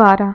12।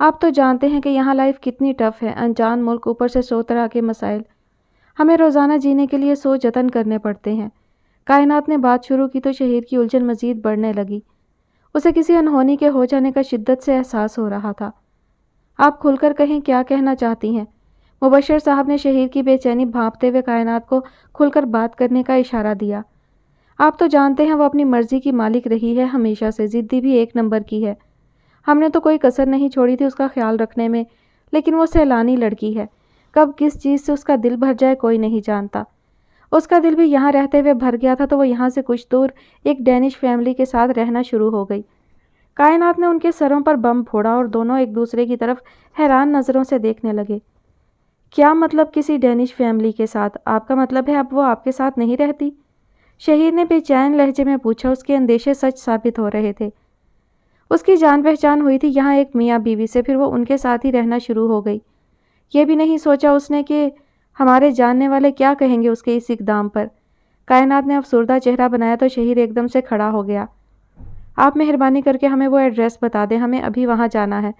آپ تو جانتے ہیں کہ یہاں لائف کتنی ٹف ہے، انجان ملک، اوپر سے 100 طرح کے مسائل، ہمیں روزانہ جینے کے لیے 100 جتن کرنے پڑتے ہیں۔ کائنات نے بات شروع کی تو شہیر کی الجھن مزید بڑھنے لگی۔ اسے کسی انہونی کے ہو جانے کا شدت سے احساس ہو رہا تھا۔ آپ کھل کر کہیں، کیا کہنا چاہتی ہیں؟ مبشر صاحب نے شہیر کی بے چینی بھانپتے ہوئے کائنات کو کھل کر بات کرنے کا اشارہ دیا۔ آپ تو جانتے ہیں وہ اپنی مرضی کی مالک رہی ہے ہمیشہ سے، ضدی بھی ایک نمبر کی ہے۔ ہم نے تو کوئی کسر نہیں چھوڑی تھی اس کا خیال رکھنے میں، لیکن وہ سیلانی لڑکی ہے، کب کس چیز سے اس کا دل بھر جائے کوئی نہیں جانتا۔ اس کا دل بھی یہاں رہتے ہوئے بھر گیا تھا تو وہ یہاں سے کچھ دور ایک ڈینش فیملی کے ساتھ رہنا شروع ہو گئی۔ کائنات نے ان کے سروں پر بم پھوڑا اور دونوں ایک دوسرے کی طرف حیران نظروں سے دیکھنے لگے۔ کیا مطلب کسی ڈینش فیملی کے ساتھ؟ آپ کا مطلب ہے اب وہ آپ کے ساتھ نہیں رہتی؟ شہیر نے بے چین لہجے میں پوچھا۔ اس کے اندیشے سچ ثابت ہو رہے تھے۔ اس کی جان پہچان ہوئی تھی یہاں ایک میاں بیوی سے، پھر وہ ان کے ساتھ ہی رہنا شروع ہو گئی۔ یہ بھی نہیں سوچا اس نے کہ ہمارے جاننے والے کیا کہیں گے اس کے اس اقدام پر۔ کائنات نے افسردہ چہرہ بنایا تو شہیر ایک دم سے کھڑا ہو گیا۔ آپ مہربانی کر کے ہمیں وہ ایڈریس بتا دیں، ہمیں ابھی وہاں جانا ہے۔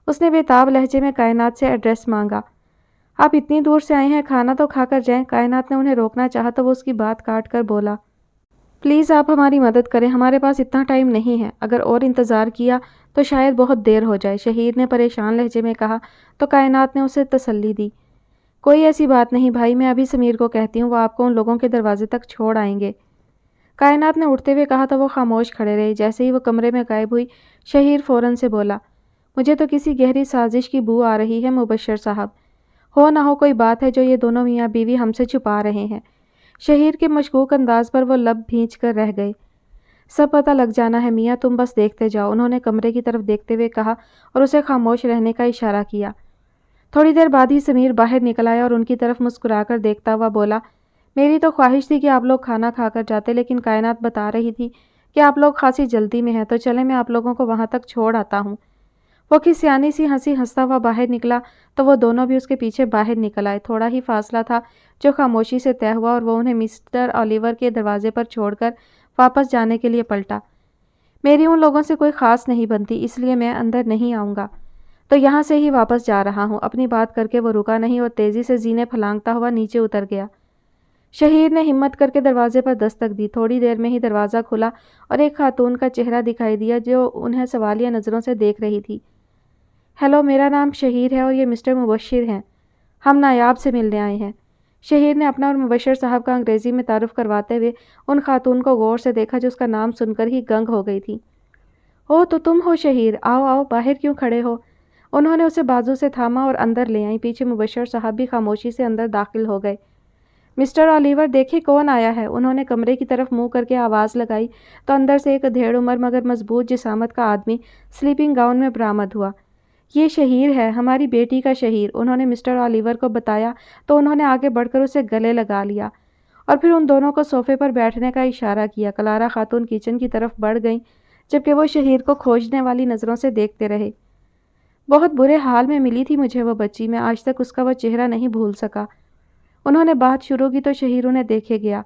اس نے بے تاب لہجے میں کائنات سے ایڈریس مانگا۔ آپ اتنی دور سے آئے ہیں، کھانا تو کھا کر جائیں۔ کائنات نے انہیں روکنا چاہا تو وہ اس کی بات کاٹ کر بولا، پلیز آپ ہماری مدد کریں، ہمارے پاس اتنا ٹائم نہیں ہے، اگر اور انتظار کیا تو شاید بہت دیر ہو جائے۔ شہیر نے پریشان لہجے میں کہا تو کائنات نے اسے تسلی دی، کوئی ایسی بات نہیں بھائی، میں ابھی سمیر کو کہتی ہوں، وہ آپ کو ان لوگوں کے دروازے تک چھوڑ آئیں گے۔ کائنات نے اٹھتے ہوئے کہا تو وہ خاموش کھڑے رہے۔ جیسے ہی وہ کمرے میں غائب ہوئی، شہیر فوراً سے بولا، مجھے تو کسی گہری سازش کی بو آ رہی ہے مبشر صاحب، ہو نہ ہو کوئی بات ہے جو یہ دونوں میاں بیوی ہم سے چھپا رہے ہیں۔ شہیر کے مشکوک انداز پر وہ لب بھینچ کر رہ گئے۔ سب پتہ لگ جانا ہے میاں، تم بس دیکھتے جاؤ، انہوں نے کمرے کی طرف دیکھتے ہوئے کہا اور اسے خاموش رہنے کا اشارہ کیا۔ تھوڑی دیر بعد ہی سمیر باہر نکل آیا اور ان کی طرف مسکرا کر دیکھتا ہوا بولا، میری تو خواہش تھی کہ آپ لوگ کھانا کھا کر جاتے، لیکن کائنات بتا رہی تھی کہ آپ لوگ خاصی جلدی میں ہیں، تو چلیں میں آپ لوگوں کو وہاں تک چھوڑ آتا ہوں۔ وہ کھسیانی سی ہنسی ہنستا ہوا باہر نکلا تو وہ دونوں بھی اس کے پیچھے باہر نکل آئے۔ تھوڑا ہی فاصلہ تھا جو خاموشی سے طے ہوا اور وہ انہیں مسٹر اولیور کے دروازے پر چھوڑ کر واپس جانے کے لیے پلٹا۔ میری ان لوگوں سے کوئی خاص نہیں بنتی، اس لیے میں اندر نہیں آؤں گا، تو یہاں سے ہی واپس جا رہا ہوں۔ اپنی بات کر کے وہ رکا نہیں اور تیزی سے زینے پھلانگتا ہوا نیچے اتر گیا۔ شہیر نے ہمت کر کے دروازے پر دستک دی۔ تھوڑی دیر میں ہی دروازہ کھلا اور ایک خاتون کا چہرہ دکھائی دیا جو انہیں سوالیہ نظروں سے دیکھ رہی تھی۔ ہیلو، میرا نام شہیر ہے اور یہ مسٹر مبشر ہیں، ہم نایاب سے ملنے آئے ہیں۔ شہیر نے اپنا اور مبشر صاحب کا انگریزی میں تعارف کرواتے ہوئے ان خاتون کو غور سے دیکھا جو اس کا نام سن کر ہی گنگ ہو گئی تھی۔ او تو تم ہو شہیر، آؤ آؤ، باہر کیوں کھڑے ہو؟ انہوں نے اسے بازو سے تھاما اور اندر لے آئیں۔ پیچھے مبشر صاحب بھی خاموشی سے اندر داخل ہو گئے۔ مسٹر اولیور دیکھیں کون آیا ہے، انہوں نے کمرے کی طرف منہ کر کے آواز لگائی تو اندر سے ایک ادھیڑ عمر مگر مضبوط جسامت کا آدمی سلیپنگ گاؤن میں برآمد ہوا۔ یہ شہیر ہے، ہماری بیٹی کا شہیر، انہوں نے مسٹر اولیور کو بتایا تو انہوں نے آگے بڑھ کر اسے گلے لگا لیا اور پھر ان دونوں کو صوفے پر بیٹھنے کا اشارہ کیا۔ کلارا خاتون کچن کی طرف بڑھ گئیں جبکہ وہ شہیر کو کھوجنے والی نظروں سے دیکھتے رہے۔ بہت برے حال میں ملی تھی مجھے وہ بچی، میں آج تک اس کا وہ چہرہ نہیں بھول سکا۔ انہوں نے بات شروع کی تو شہیر انہیں دیکھے گیا۔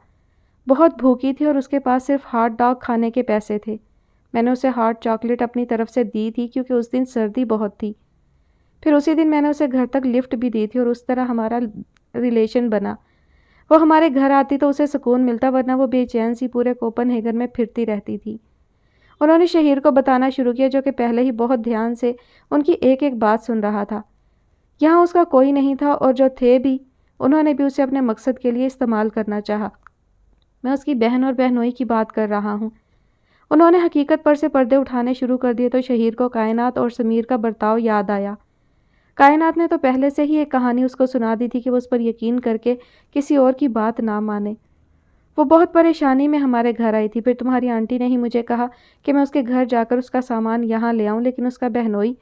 بہت بھوکی تھی اور اس کے پاس صرف ہاٹ ڈاگ کھانے کے پیسے تھے۔ میں نے اسے ہاٹ چاکلیٹ اپنی طرف سے دی تھی کیونکہ اس دن سردی بہت تھی۔ پھر اسی دن میں نے اسے گھر تک لفٹ بھی دی تھی اور اس طرح ہمارا ریلیشن بنا۔ وہ ہمارے گھر آتی تو اسے سکون ملتا، ورنہ وہ بے چین سی پورے کوپن ہیگن میں پھرتی رہتی تھی۔ انہوں نے شہیر کو بتانا شروع کیا جو کہ پہلے ہی بہت دھیان سے ان کی ایک ایک بات سن رہا تھا۔ یہاں اس کا کوئی نہیں تھا اور جو تھے بھی انہوں نے بھی اسے اپنے مقصد کے لیے استعمال کرنا چاہا۔ میں اس کی بہن اور بہنوئی کی بات کر رہا ہوں۔ انہوں نے حقیقت پر سے پردے اٹھانے شروع کر دیے تو شہیر کو کائنات اور سمیر کا برتاؤ یاد آیا۔ کائنات نے تو پہلے سے ہی ایک کہانی اس کو سنا دی تھی کہ وہ اس پر یقین کر کے کسی اور کی بات نہ مانے۔ وہ بہت پریشانی میں ہمارے گھر آئی تھی، پھر تمہاری آنٹی نے ہی مجھے کہا کہ میں اس کے گھر جا کر اس کا سامان یہاں لے آؤں، لیکن اس کا بہنوئی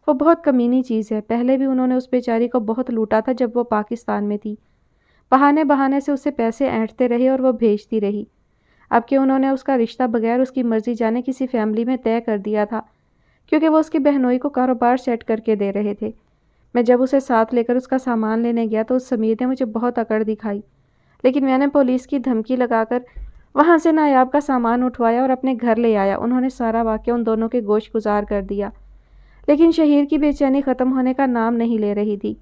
وہ بہت کمینی چیز ہے، پہلے بھی انہوں نے اس بیچاری کو بہت لوٹا تھا جب وہ پاکستان میں تھی۔ بہانے بہانے سے اسے پیسے اینٹھتے رہے اور وہ بھیجتی رہی۔ اب کہ انہوں نے اس کا رشتہ بغیر اس کی مرضی جانے کسی فیملی میں طے کر دیا تھا، کیونکہ وہ اس کی بہنوئی کو کاروبار سیٹ کر کے دے رہے تھے۔ میں جب اسے ساتھ لے کر اس کا سامان لینے گیا تو اس سمیر نے مجھے بہت اکڑ دکھائی، لیکن میں نے پولیس کی دھمکی لگا کر وہاں سے نایاب کا سامان اٹھوایا اور اپنے گھر لے آیا۔ انہوں نے سارا واقعہ ان دونوں کے گوش گزار کر دیا۔ لیکن شہیر کی بے چینی ختم ہونے کا نام نہیں لے رہی تھی۔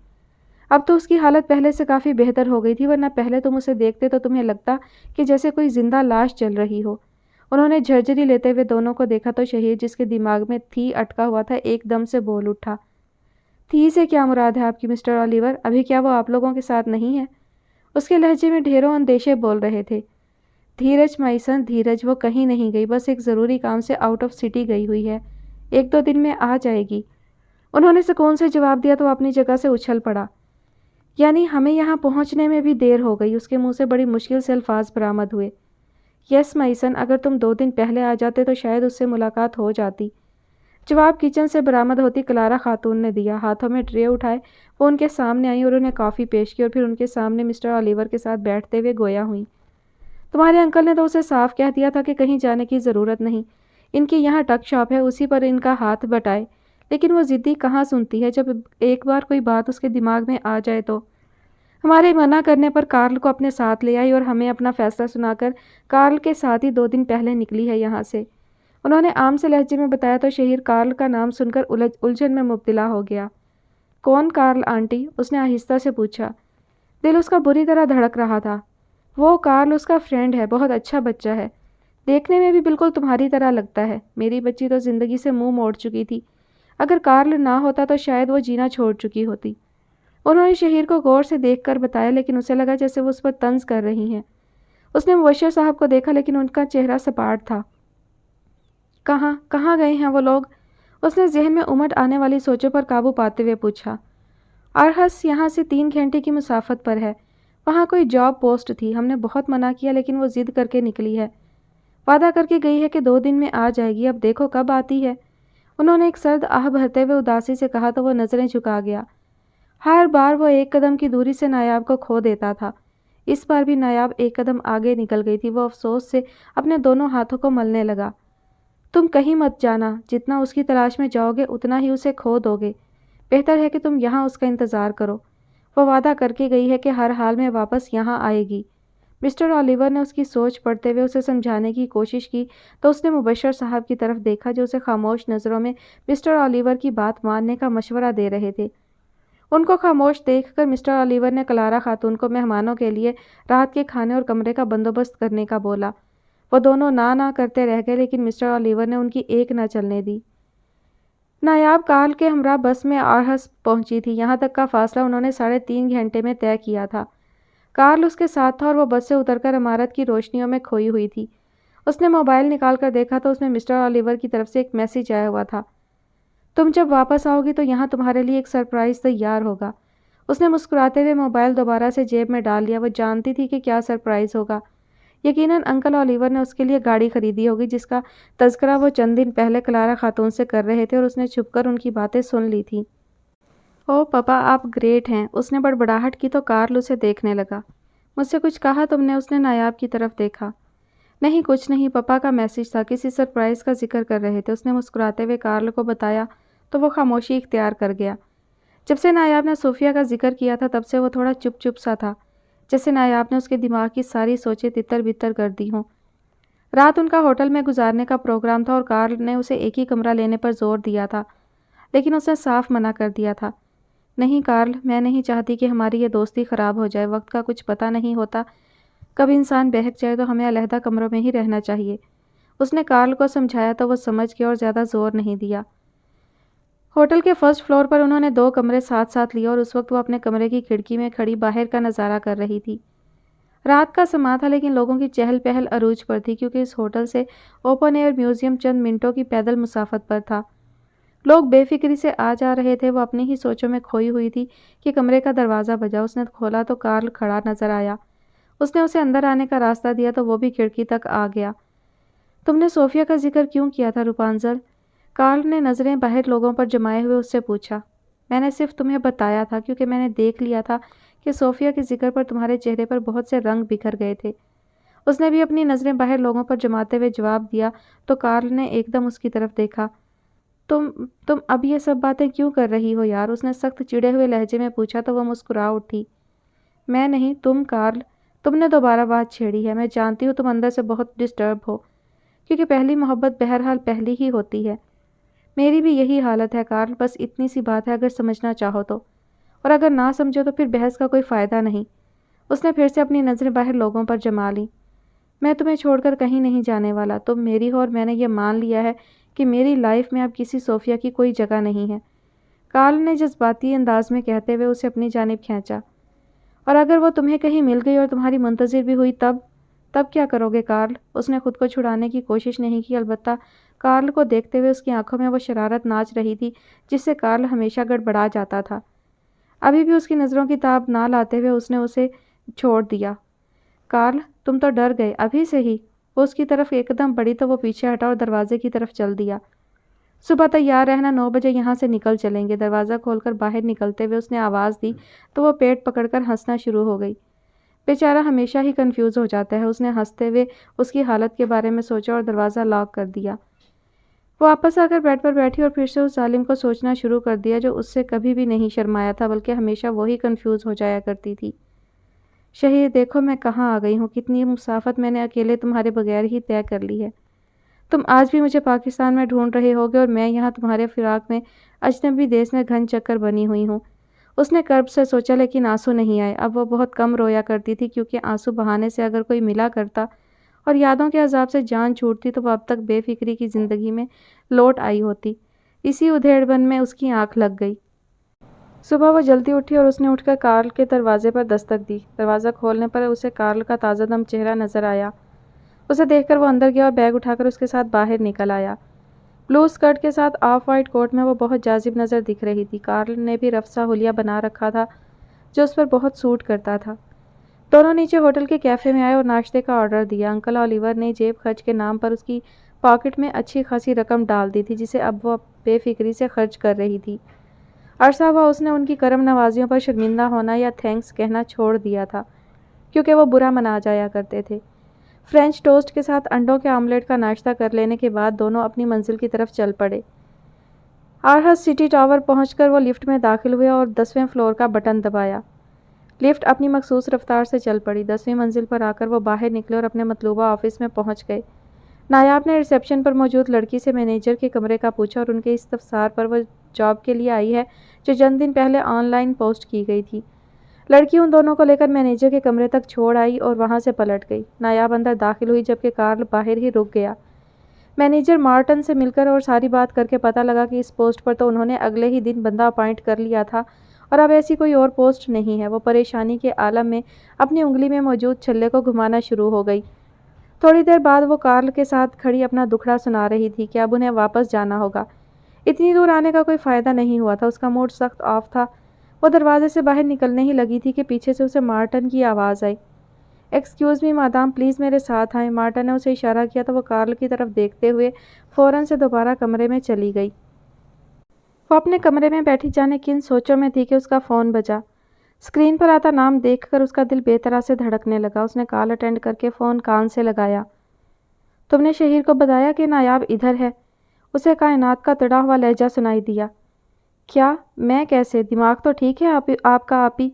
اب تو اس کی حالت پہلے سے کافی بہتر ہو گئی تھی، ورنہ پہلے تم اسے دیکھتے تو تمہیں لگتا کہ جیسے کوئی زندہ لاش چل رہی ہو۔ انہوں نے جھرجھری لیتے ہوئے دونوں کو دیکھا تو شہیر، جس کے دماغ میں تھی اٹکا ہوا تھا، ایک دم سے بول اٹھا۔ تھی سے کیا مراد ہے آپ کی مسٹر اولیور؟ ابھی کیا وہ آپ لوگوں کے ساتھ نہیں ہے؟ اس کے لہجے میں ڈھیروں اندیشے بول رہے تھے۔ دھیرج مائسن، دھیرج، وہ کہیں نہیں گئی، بس ایک ضروری کام سے آؤٹ آف سٹی گئی ہوئی ہے، 1-2 دن میں آ جائے گی۔ انہوں نے سکون سے جواب دیا تو وہ اپنی جگہ سے اچھل پڑا۔ یعنی ہمیں یہاں پہنچنے میں بھی دیر ہو گئی؟ اس کے منہ سے بڑی مشکل سے الفاظ برآمد ہوئے۔ یس مائسن، اگر تم 2 دن پہلے آ جاتے تو شاید اس سے ملاقات ہو جاتی۔ جواب کچن سے برآمد ہوتی کلارا خاتون نے دیا۔ ہاتھوں میں ٹرے اٹھائے وہ ان کے سامنے آئی اور انہیں کافی پیش کی اور پھر ان کے سامنے مسٹر اولیور کے ساتھ بیٹھتے ہوئے گویا ہوئیں۔ تمہارے انکل نے تو اسے صاف کہہ دیا تھا کہ کہیں جانے کی ضرورت نہیں، ان کی یہاں ٹک شاپ ہے، اسی پر ان کا ہاتھ بٹائے، لیکن وہ ضدی کہاں سنتی ہے جب ایک بار کوئی بات اس کے دماغ میں آ جائے تو۔ ہمارے منع کرنے پر کارل کو اپنے ساتھ لے آئی اور ہمیں اپنا فیصلہ سنا کر کارل کے ساتھ ہی 2 دن پہلے نکلی ہے یہاں سے۔ انہوں نے عام سے لہجے میں بتایا تو شہیر کارل کا نام سن کر الجھن میں مبتلا ہو گیا۔ کون کارل آنٹی؟ اس نے آہستہ سے پوچھا۔ دل اس کا بری طرح دھڑک رہا تھا۔ وہ کارل اس کا فرینڈ ہے، بہت اچھا بچہ ہے، دیکھنے میں بھی بالکل تمہاری طرح لگتا ہے۔ میری بچی تو زندگی سے منہ موڑ چکی تھی، اگر کارل نہ ہوتا تو شاید وہ جینا چھوڑ چکی ہوتی۔ انہوں نے شہیر کو غور سے دیکھ کر بتایا، لیکن اسے لگا جیسے وہ اس پر طنز کر رہی ہیں۔ اس نے مبشر صاحب کو دیکھا لیکن ان کا چہرہ سپاٹ تھا۔ کہاں گئے ہیں وہ لوگ؟ اس نے ذہن میں امڑ آنے والی سوچوں پر قابو پاتے ہوئے پوچھا۔ ارہس یہاں سے 3 گھنٹے کی مسافت پر ہے، وہاں کوئی جاب پوسٹ تھی، ہم نے بہت منع کیا لیکن وہ ضد کر کے نکلی ہے، وعدہ کر کے گئی ہے کہ 2 دن میں آ جائے گی، اب دیکھو کب آتی ہے۔ انہوں نے ایک سرد آہ بھرتے ہوئے اداسی سے کہا تو وہ نظریں جھکا گیا۔ ہر بار وہ 1 قدم کی دوری سے نایاب کو کھو دیتا تھا، اس بار بھی نایاب 1 قدم آگے نکل گئی تھی۔ وہ افسوس سے اپنے دونوں ہاتھوں کو ملنے لگا۔ تم کہیں مت جانا، جتنا اس کی تلاش میں جاؤ گے اتنا ہی اسے کھو دو گے، بہتر ہے کہ تم یہاں اس کا انتظار کرو، وہ وعدہ کر کے گئی ہے کہ ہر حال میں واپس یہاں آئے گی۔ مسٹر اولیور نے اس کی سوچ پڑھتے ہوئے اسے سمجھانے کی کوشش کی تو اس نے مبشر صاحب کی طرف دیکھا جو اسے خاموش نظروں میں مسٹر اولیور کی بات ماننے کا مشورہ دے رہے تھے۔ ان کو خاموش دیکھ کر مسٹر اولیور نے کلارا خاتون کو مہمانوں کے لیے رات کے کھانے اور کمرے کا بندوبست کرنے کا بولا۔ وہ دونوں نہ کرتے رہ گئے لیکن مسٹر اولیور نے ان کی ایک نہ چلنے دی۔ نایاب کارل کے ہمراہ بس میں آرہس پہنچی تھی، یہاں تک کا فاصلہ انہوں نے 3.5 گھنٹے میں طے کیا تھا۔ کارل اس کے ساتھ تھا اور وہ بس سے اتر کر عمارت کی روشنیوں میں کھوئی ہوئی تھی۔ اس نے موبائل نکال کر دیکھا تو اس میں مسٹر اولیور کی طرف سے ایک میسج آیا ہوا تھا۔ تم جب واپس آؤ گی تو یہاں تمہارے لیے ایک سرپرائز تیار ہوگا۔ اس نے مسکراتے ہوئے موبائل دوبارہ سے جیب میں ڈال لیا۔ وہ جانتی تھی کہ کیا سرپرائز ہوگا۔ یقیناً انکل اولیور نے اس کے لیے گاڑی خریدی ہوگی جس کا تذکرہ وہ چند دن پہلے کلارا خاتون سے کر رہے تھے اور اس نے چھپ کر ان کی باتیں سن لی تھیں۔ او پپا، آپ گریٹ ہیں، اس نے بڑبڑاہٹ کی تو کارل اسے دیکھنے لگا۔ مجھ سے کچھ کہا تم نے؟ اس نے نایاب کی طرف دیکھا۔ نہیں کچھ نہیں، پپا کا میسج تھا، کسی سرپرائز کا ذکر کر رہے تھے، اس نے مسکراتے ہوئے کارل کو بتایا تو وہ خاموشی اختیار کر گیا۔ جب سے نایاب نے صوفیہ کا ذکر کیا تھا تب سے وہ تھوڑا چپ سا تھا، جیسے نایاب نے اس کے دماغ کی ساری سوچیں تتر بتر کر دی ہوں۔ رات ان کا ہوٹل میں گزارنے کا پروگرام تھا اور کارل نے اسے ایک ہی کمرہ لینے پر زور دیا تھا، لیکن اس نے صاف منع کر دیا تھا۔ نہیں کارل، میں نہیں چاہتی کہ ہماری یہ دوستی خراب ہو جائے، وقت کا کچھ پتہ نہیں ہوتا، کب انسان بہک جائے تو ہمیں علیحدہ کمروں میں ہی رہنا چاہیے۔ اس نے کارل کو سمجھایا تو وہ سمجھ گیا اور زیادہ زور نہیں دیا۔ ہوٹل کے 1st فلور پر انہوں نے 2 کمرے ساتھ ساتھ لیے اور اس وقت وہ اپنے کمرے کی کھڑکی میں کھڑی باہر کا نظارہ کر رہی تھی۔ رات کا سماں تھا لیکن لوگوں کی چہل پہل عروج پر تھی کیونکہ اس ہوٹل سے اوپن ایئر میوزیم چند منٹوں کی پیدل مسافت پر تھا۔ لوگ بے فکری سے آ جا رہے تھے۔ وہ اپنی ہی سوچوں میں کھوئی ہوئی تھی کہ کمرے کا دروازہ بجا۔ اس نے کھولا تو کارل کھڑا نظر آیا۔ اس نے اسے اندر آنے کا راستہ دیا تو وہ بھی کھڑکی تک آ گیا۔ تم نے صوفیہ کا ذکر کیوں کیا تھا روپانزل؟ کارل نے نظریں باہر لوگوں پر جمائے ہوئے اس سے پوچھا۔ میں نے صرف تمہیں بتایا تھا کیونکہ میں نے دیکھ لیا تھا کہ صوفیہ کے ذکر پر تمہارے چہرے پر بہت سے رنگ بکھر گئے تھے۔ اس نے بھی اپنی نظریں باہر لوگوں پر جماتے ہوئے جواب دیا تو کارل نے ایک دم اس کی طرف دیکھا۔ تم اب یہ سب باتیں کیوں کر رہی ہو یار؟ اس نے سخت چڑے ہوئے لہجے میں پوچھا تو وہ مسکرا اٹھی۔ میں نہیں، تم کارل، تم نے دوبارہ بات چھیڑی ہے۔ میں جانتی ہوں تم اندر سے بہت ڈسٹرب ہو کیونکہ پہلی محبت بہرحال پہلی ہی ہوتی ہے۔ میری بھی یہی حالت ہے کارل، بس اتنی سی بات ہے اگر سمجھنا چاہو تو، اور اگر نہ سمجھو تو پھر بحث کا کوئی فائدہ نہیں۔ اس نے پھر سے اپنی نظریں باہر لوگوں پر جما لیں۔ میں تمہیں چھوڑ کر کہیں نہیں جانے والا، تم میری ہو اور میں نے یہ مان لیا ہے کہ میری لائف میں اب کسی صوفیہ کی کوئی جگہ نہیں ہے۔ کارل نے جذباتی انداز میں کہتے ہوئے اسے اپنی جانب کھینچا۔ اور اگر وہ تمہیں کہیں مل گئی اور تمہاری منتظر بھی ہوئی تب کیا کرو گے کارل؟ اس نے خود کو چھڑانے کی کوشش نہیں کی، البتہ کارل کو دیکھتے ہوئے اس کی آنکھوں میں وہ شرارت ناچ رہی تھی جس سے کارل ہمیشہ گڑبڑا جاتا تھا۔ ابھی بھی اس کی نظروں کی تاب نہ لاتے ہوئے اس نے اسے چھوڑ دیا۔ کارل، تم تو ڈر گئے ابھی سے ہی۔ وہ اس کی طرف ایک قدم بڑھی تو وہ پیچھے ہٹا اور دروازے کی طرف چل دیا۔ صبح تیار رہنا، 9 بجے یہاں سے نکل چلیں گے۔ دروازہ کھول کر باہر نکلتے ہوئے اس نے آواز دی تو وہ پیٹ پکڑ کر ہنسنا شروع ہو گئی۔ بیچارہ ہمیشہ ہی کنفیوز ہو جاتا ہے، اس نے ہنستے ہوئے اس کی حالت کے بارے میں سوچا اور دروازہ لاک کر دیا۔ وہ واپس آ کر بیڈ پر بیٹھی اور پھر سے اس ظالم کو سوچنا شروع کر دیا جو اس سے کبھی بھی نہیں شرمایا تھا، بلکہ ہمیشہ وہی کنفیوز ہو جایا کرتی تھی۔ شہیر، دیکھو میں کہاں آ گئی ہوں، کتنی مسافت میں نے اکیلے تمہارے بغیر ہی طے کر لی ہے۔ تم آج بھی مجھے پاکستان میں ڈھونڈ رہے ہوگے اور میں یہاں تمہارے فراق میں اجنبی دیس میں گھن چکر بنی ہوئی ہوں۔ اس نے کرب سے سوچا، لیکن آنسو نہیں آئے۔ اب وہ بہت کم رویا کرتی تھی کیونکہ آنسو بہانے سے اگر کوئی ملا کرتا اور یادوں کے عذاب سے جان چھوٹتی تو وہ اب تک بے فکری کی زندگی میں لوٹ آئی ہوتی۔ اسی ادھیڑ بن میں اس کی آنکھ لگ گئی۔ صبح وہ جلدی اٹھی اور اس نے اٹھ کر کارل کے دروازے پر دستک دی۔ دروازہ کھولنے پر اسے کارل کا تازہ دم چہرہ نظر آیا۔ اسے دیکھ کر وہ اندر گیا اور بیگ اٹھا کر اس کے ساتھ باہر نکل آیا۔ بلو اسکرٹ کے ساتھ آف وائٹ کوٹ میں وہ بہت جاذب نظر دکھ رہی تھی۔ کارل نے بھی رف سا حلیہ بنا رکھا تھا جو اس پر بہت سوٹ کرتا تھا۔ دونوں نیچے ہوٹل کے کیفے میں آئے اور ناشتے کا آرڈر دیا۔ انکل اولیور نے جیب خرچ کے نام پر اس کی پاکٹ میں اچھی خاصی رقم ڈال دی تھی جسے اب وہ بے فکری سے خرچ کر رہی تھی۔ عرصہ ہوا اس نے ان کی کرم نوازیوں پر شرمندہ ہونا یا تھینکس کہنا چھوڑ دیا تھا کیونکہ وہ برا منا جایا کرتے تھے۔ فرینچ ٹوسٹ کے ساتھ انڈوں کے آملیٹ کا ناشتہ کر لینے کے بعد دونوں اپنی منزل کی طرف چل پڑے۔ آرہس سٹی ٹاور پہنچ کر وہ لفٹ میں داخل ہوئے اور 10ویں فلور کا بٹن دبایا۔ لفٹ اپنی مخصوص رفتار سے چل پڑی۔ 10ویں منزل پر آ کر وہ باہر نکلے اور اپنے مطلوبہ آفس میں پہنچ گئے۔ نایاب نے ریسیپشن پر موجود لڑکی سے مینیجر کے کمرے کا پوچھا اور ان کے استفسار پر وہ جاب کے لیے آئی ہے جو چند دن پہلے آن لائن پوسٹ کی گئی تھی۔ لڑکی ان دونوں کو لے کر مینیجر کے کمرے تک چھوڑ آئی اور وہاں سے پلٹ گئی۔ نایاب اندر داخل ہوئی جبکہ کارل باہر ہی رک گیا۔ مینیجر مارٹن سے مل کر اور ساری بات کر کے پتہ لگا کہ اس پوسٹ پر تو انہوں نے اگلے ہی دن بندہ اپائنٹ کر لیا تھا اور اب ایسی کوئی اور پوسٹ نہیں ہے۔ وہ پریشانی کے عالم میں اپنی انگلی میں موجود چھلے کو گھمانا شروع ہو گئی۔ تھوڑی دیر بعد وہ کارل کے ساتھ کھڑی اپنا دکھڑا سنا رہی تھی کہ اب انہیں واپس جانا ہوگا۔ اتنی دور آنے کا کوئی فائدہ نہیں ہوا تھا، اس کا موڈ سخت آف تھا۔ وہ دروازے سے باہر نکلنے ہی لگی تھی کہ پیچھے سے اسے مارٹن کی آواز آئی۔ ایکسکیوز می مادام، پلیز میرے ساتھ آئیں۔ مارٹن نے اسے اشارہ کیا تو وہ کارل کی طرف دیکھتے ہوئے فوراً سے دوبارہ کمرے میں چلی گئی۔ وہ اپنے کمرے میں بیٹھی جانے کن سوچوں میں تھی کہ اس کا فون بجا۔ اسکرین پر آتا نام دیکھ کر اس کا دل بے طرح سے دھڑکنے لگا۔ اس نے کال اٹینڈ کر کے فون کان سے لگایا۔ تم نے شہیر کو بتایا کہ نایاب ادھر ہے؟ اسے کائنات کا تڑا ہوا لہجہ سنائی دیا۔ کیا؟ میں کیسے؟ دماغ تو ٹھیک ہے آپ کا آپی؟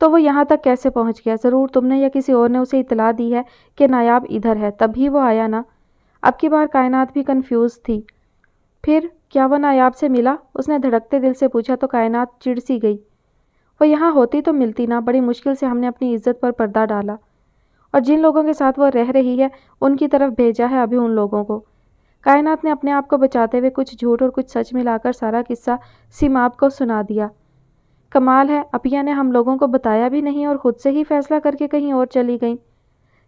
تو وہ یہاں تک کیسے پہنچ گیا؟ ضرور تم نے یا کسی اور نے اسے اطلاع دی ہے کہ نایاب ادھر ہے، تبھی وہ آیا نا؟ اب کی بار کائنات بھی کنفیوز تھی۔ پھر کیا وہ نایاب سے ملا؟ اس نے دھڑکتے دل سے پوچھا تو کائنات چڑ سی گئی۔ وہ یہاں ہوتی تو ملتی نا، بڑی مشکل سے ہم نے اپنی عزت پر پردہ ڈالا اور جن لوگوں کے ساتھ وہ رہ رہی ہے ان کی طرف بھیجا ہے ابھی ان لوگوں کو۔ کائنات نے اپنے آپ کو بچاتے ہوئے کچھ جھوٹ اور کچھ سچ ملا کر سارا قصہ سیماب کو سنا دیا۔ کمال ہے، اپیا نے ہم لوگوں کو بتایا بھی نہیں اور خود سے ہی فیصلہ کر کے کہیں اور چلی گئیں۔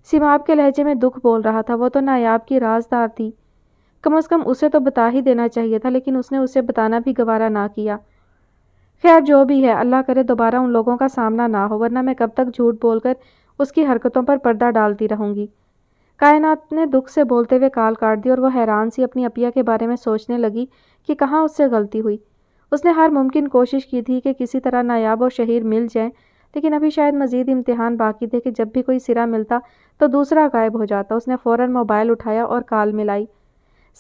سیماب کے لہجے میں دکھ بول رہا تھا۔ وہ تو نایاب کی رازدار تھی، کم از کم اسے تو بتا ہی دینا چاہیے تھا، لیکن اس نے اسے بتانا بھی گوارا نہ کیا۔ خیر جو بھی ہے، اللہ کرے دوبارہ ان لوگوں کا سامنا نہ ہو، ورنہ میں کب تک جھوٹ بول کر اس کی حرکتوں پر پردہ ڈالتی رہوں گی۔ کائنات نے دکھ سے بولتے ہوئے کال کاٹ دی اور وہ حیران سی اپنی اپیا کے بارے میں سوچنے لگی کہ کہاں اس سے غلطی ہوئی۔ اس نے ہر ممکن کوشش کی تھی کہ کسی طرح نایاب اور شہیر مل جائیں، لیکن ابھی شاید مزید امتحان باقی تھے کہ جب بھی کوئی سرا ملتا تو دوسرا غائب ہو جاتا۔ اس نے فوراً موبائل اٹھایا اور کال ملائی۔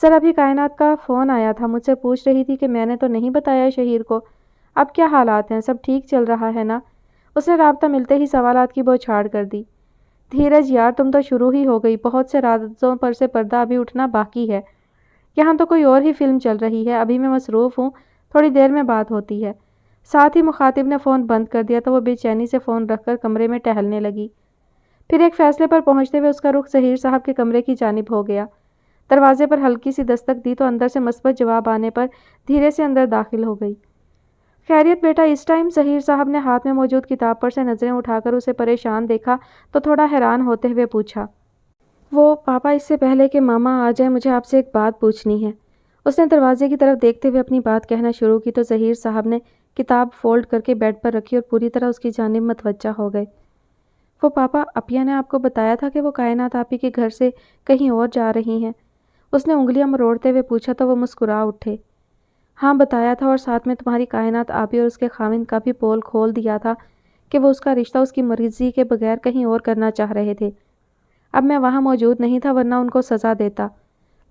سر، ابھی کائنات کا فون آیا تھا، مجھ سے پوچھ رہی تھی کہ میں نے تو نہیں بتایا شہیر کو۔ اب کیا حالات ہیں؟ سب ٹھیک چل رہا ہے نا؟ اس نے رابطہ ملتے ہی سوالات کی بوچھاڑ کر دی۔ دھیرج یار، تم تو شروع ہی ہو گئی، بہت سے رازوں پر سے پردہ ابھی اٹھنا باقی ہے۔ یہاں تو کوئی اور ہی فلم چل رہی ہے، ابھی میں مصروف ہوں، تھوڑی دیر میں بات ہوتی ہے۔ ساتھ ہی مخاطب نے فون بند کر دیا تو وہ بے چینی سے فون رکھ کر کمرے میں ٹہلنے لگی۔ پھر ایک فیصلے پر پہنچتے ہوئے اس کا رخ ظہیر صاحب کے کمرے کی جانب ہو گیا۔ دروازے پر ہلکی سی دستک دی تو اندر سے مثبت جواب آنے پر دھیرے سے اندر داخل ہو گئی۔ خیریت بیٹا، اس ٹائم؟ ظہیر صاحب نے ہاتھ میں موجود کتاب پر سے نظریں اٹھا کر اسے پریشان دیکھا تو تھوڑا حیران ہوتے ہوئے پوچھا۔ وہ پاپا، اس سے پہلے کہ ماما آ جائے مجھے آپ سے ایک بات پوچھنی ہے۔ اس نے دروازے کی طرف دیکھتے ہوئے اپنی بات کہنا شروع کی تو ظہیر صاحب نے کتاب فولڈ کر کے بیڈ پر رکھی اور پوری طرح اس کی جانب متوجہ ہو گئے۔ وہ پاپا، اپیا نے آپ کو بتایا تھا کہ وہ کائنات آپی کے گھر سے کہیں اور جا رہی ہیں؟ اس نے انگلیاں مروڑتے ہوئے پوچھا تو وہ مسکرا اٹھے۔ ہاں بتایا تھا، اور ساتھ میں تمہاری کائنات آپی اور اس کے خاوند کا بھی پول کھول دیا تھا کہ وہ اس کا رشتہ اس کی مرضی کے بغیر کہیں اور کرنا چاہ رہے تھے۔ اب میں وہاں موجود نہیں تھا ورنہ ان کو سزا دیتا،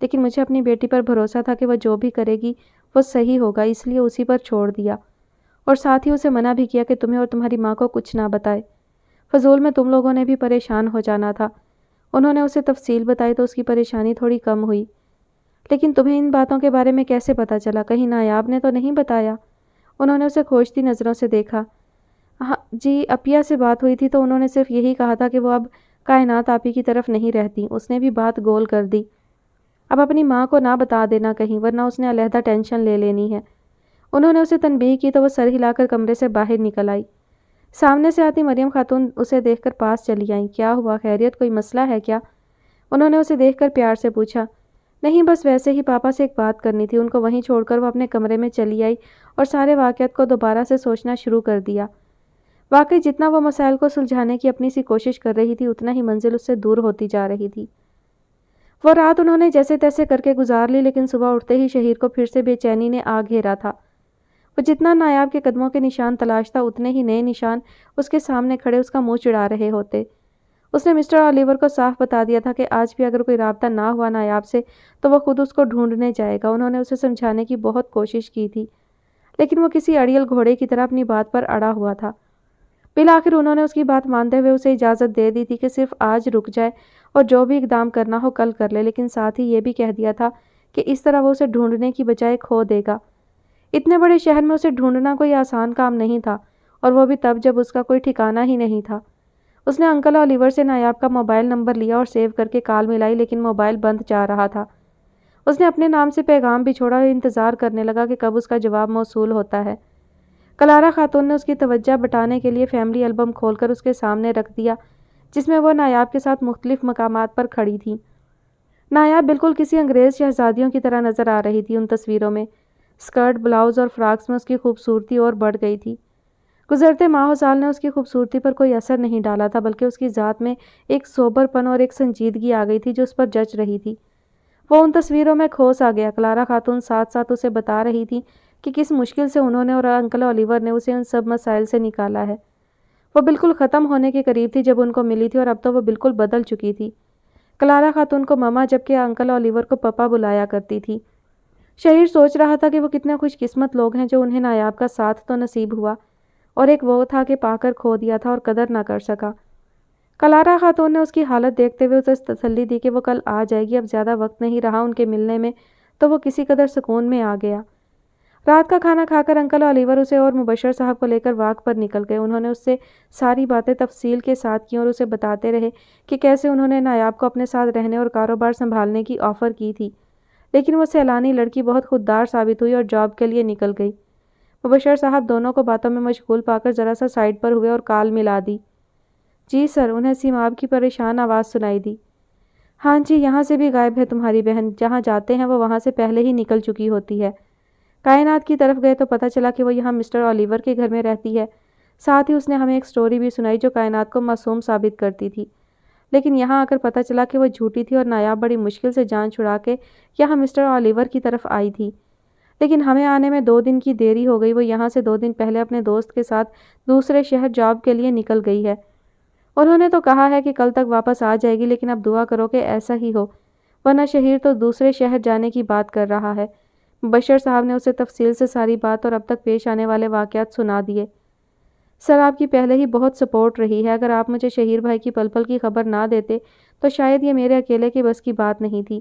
لیکن مجھے اپنی بیٹی پر بھروسہ تھا کہ وہ جو بھی کرے گی وہ صحیح ہوگا، اس لیے اسی پر چھوڑ دیا، اور ساتھ ہی اسے منع بھی کیا کہ تمہیں اور تمہاری ماں کو کچھ نہ بتائے۔ فضول میں تم لوگوں نے بھی پریشان ہو جانا تھا۔ انہوں نے اسے تفصیل بتائی تو اس کی پریشانی تھوڑی کم ہوئی۔ لیکن تمہیں ان باتوں کے بارے میں کیسے پتہ چلا؟ کہیں نایاب نے تو نہیں بتایا؟ انہوں نے اسے کھوجتی نظروں سے دیکھا۔ ہاں جی، اپیا سے بات ہوئی تھی تو انہوں نے صرف یہی کہا تھا کہ وہ اب کائنات آپی کی طرف نہیں رہتی۔ اس نے بھی بات گول کر دی۔ اب اپنی ماں کو نہ بتا دینا کہیں، ورنہ اس نے علیحدہ ٹینشن لے لینی ہے۔ انہوں نے اسے تنبیہ کی تو وہ سر ہلا کر کمرے سے باہر نکل آئی۔ سامنے سے آتی مریم خاتون اسے دیکھ کر پاس چلی آئیں۔ کیا ہوا؟ خیریت؟ کوئی مسئلہ ہے کیا؟ انہوں نے اسے دیکھ کر پیار سے پوچھا۔ نہیں، بس ویسے ہی پاپا سے ایک بات کرنی تھی۔ ان کو وہیں چھوڑ کر وہ اپنے کمرے میں چلی آئی اور سارے واقعات کو دوبارہ سے سوچنا شروع کر دیا۔ واقعی جتنا وہ مسائل کو سلجھانے کی اپنی سی کوشش کر رہی تھی اتنا ہی منزل اس سے دور ہوتی جا رہی تھی۔ وہ رات انہوں نے جیسے تیسے کر کے گزار لی، لیکن صبح اٹھتے ہی شہیر کو پھر سے بے چینی نے آ گھیرا تھا۔ وہ جتنا نایاب کے قدموں کے نشان تلاشتا اتنے ہی نئے نشان اس کے سامنے کھڑے اس کا منہ چڑھا رہے ہوتے۔ اس نے مسٹر اولیور کو صاف بتا دیا تھا کہ آج بھی اگر کوئی رابطہ نہ ہوا نایاب سے تو وہ خود اس کو ڈھونڈنے جائے گا۔ انہوں نے اسے سمجھانے کی بہت کوشش کی تھی، لیکن وہ کسی اڑیل گھوڑے کی طرح اپنی بات پر اڑا ہوا تھا۔ بالآخر انہوں نے اس کی بات مانتے ہوئے اسے اجازت دے دی تھی کہ صرف آج رک جائے اور جو بھی اقدام کرنا ہو کل کر لے، لیکن ساتھ ہی یہ بھی کہہ دیا تھا کہ اس طرح وہ اسے ڈھونڈنے کی بجائے کھو دے گا۔ اتنے بڑے شہر میں اسے ڈھونڈنا کوئی آسان کام نہیں تھا، اور وہ بھی تب جب اس کا کوئی ٹھکانہ ہی نہیں تھا۔ اس نے انکل اولیور سے نایاب کا موبائل نمبر لیا اور سیو کر کے کال ملائی، لیکن موبائل بند جا رہا تھا۔ اس نے اپنے نام سے پیغام بھی چھوڑا اور انتظار کرنے لگا کہ کب اس کا جواب موصول ہوتا ہے۔ کلارا خاتون نے اس کی توجہ بٹانے کے لیے فیملی البم کھول کر اس کے سامنے رکھ دیا، جس میں وہ نایاب کے ساتھ مختلف مقامات پر کھڑی تھی۔ نایاب بالکل کسی انگریز شہزادیوں کی طرح نظر آ رہی تھی ان تصویروں میں۔ اسکرٹ، بلاؤز اور فراکس میں اس کی خوبصورتی اور بڑھ گئی تھی۔ گزرتے ماہ و سال نے اس کی خوبصورتی پر کوئی اثر نہیں ڈالا تھا، بلکہ اس کی ذات میں ایک سوبر پن اور ایک سنجیدگی آ گئی تھی جو اس پر جچ رہی تھی۔ وہ ان تصویروں میں کھوس آ گیا۔ کلارا خاتون ساتھ ساتھ اسے بتا رہی تھی کہ کس مشکل سے انہوں نے اور انکل اولیور نے اسے ان سب مسائل سے نکالا ہے۔ وہ بالکل ختم ہونے کے قریب تھی جب ان کو ملی تھی، اور اب تو وہ بالکل بدل چکی تھی۔ کلارا خاتون کو ماما جبکہ انکل اولیور کو پپا بلایا کرتی تھی۔ شہیر سوچ رہا تھا کہ وہ کتنے خوش قسمت لوگ ہیں جو انہیں نایاب کا ساتھ تو نصیب ہوا، اور ایک وہ تھا کہ پا کر کھو دیا تھا اور قدر نہ کر سکا۔ کلارا خاتون نے اس کی حالت دیکھتے ہوئے اسے تسلی دی کہ وہ کل آ جائے گی، اب زیادہ وقت نہیں رہا ان کے ملنے میں، تو وہ کسی قدر سکون میں آ گیا۔ رات کا کھانا کھا کر انکل اولیور اسے اور مبشر صاحب کو لے کر واک پر نکل گئے۔ انہوں نے اس سے ساری باتیں تفصیل کے ساتھ کی اور اسے بتاتے رہے کہ کیسے انہوں نے نایاب کو اپنے ساتھ رہنے اور کاروبار سنبھالنے کی آفر کی تھی، لیکن وہ سیلانی لڑکی بہت خوددار ثابت ہوئی اور جاب کے لیے نکل گئی۔ مبشر صاحب دونوں کو باتوں میں مشغول پا کر ذرا سا سائڈ پر ہوئے اور کال ملا دی۔ جی سر، انہیں سیماب کی پریشان آواز سنائی دی۔ ہاں جی، یہاں سے بھی غائب ہے تمہاری بہن، جہاں جاتے ہیں وہ وہاں سے پہلے ہی نکل چکی ہوتی ہے۔ کائنات کی طرف گئے تو پتہ چلا کہ وہ یہاں مسٹر اولیور کے گھر میں رہتی ہے۔ ساتھ ہی اس نے ہمیں ایک سٹوری بھی سنائی جو کائنات کو معصوم ثابت کرتی تھی، لیکن یہاں آ کر پتہ چلا کہ وہ جھوٹی تھی اور نایاب بڑی مشکل سے جان چھڑا کے یہاں مسٹر اولیور کی طرف آئی تھی۔ لیکن ہمیں آنے میں 2 دن کی دیری ہو گئی۔ وہ یہاں سے 2 دن پہلے اپنے دوست کے ساتھ دوسرے شہر جاب کے لیے نکل گئی ہے۔ انہوں نے تو کہا ہے کہ کل تک واپس آ جائے گی، لیکن اب دعا کرو کہ ایسا ہی ہو، ورنہ شہیر تو دوسرے شہر جانے کی بات کر رہا ہے۔ مبشر صاحب نے اسے تفصیل سے ساری بات اور اب تک پیش آنے والے واقعات سنا دیے۔ سر، آپ کی پہلے ہی بہت سپورٹ رہی ہے۔ اگر آپ مجھے شہیر بھائی کی پل پل کی خبر نہ دیتے تو شاید یہ میرے اکیلے کے بس کی بات نہیں تھی۔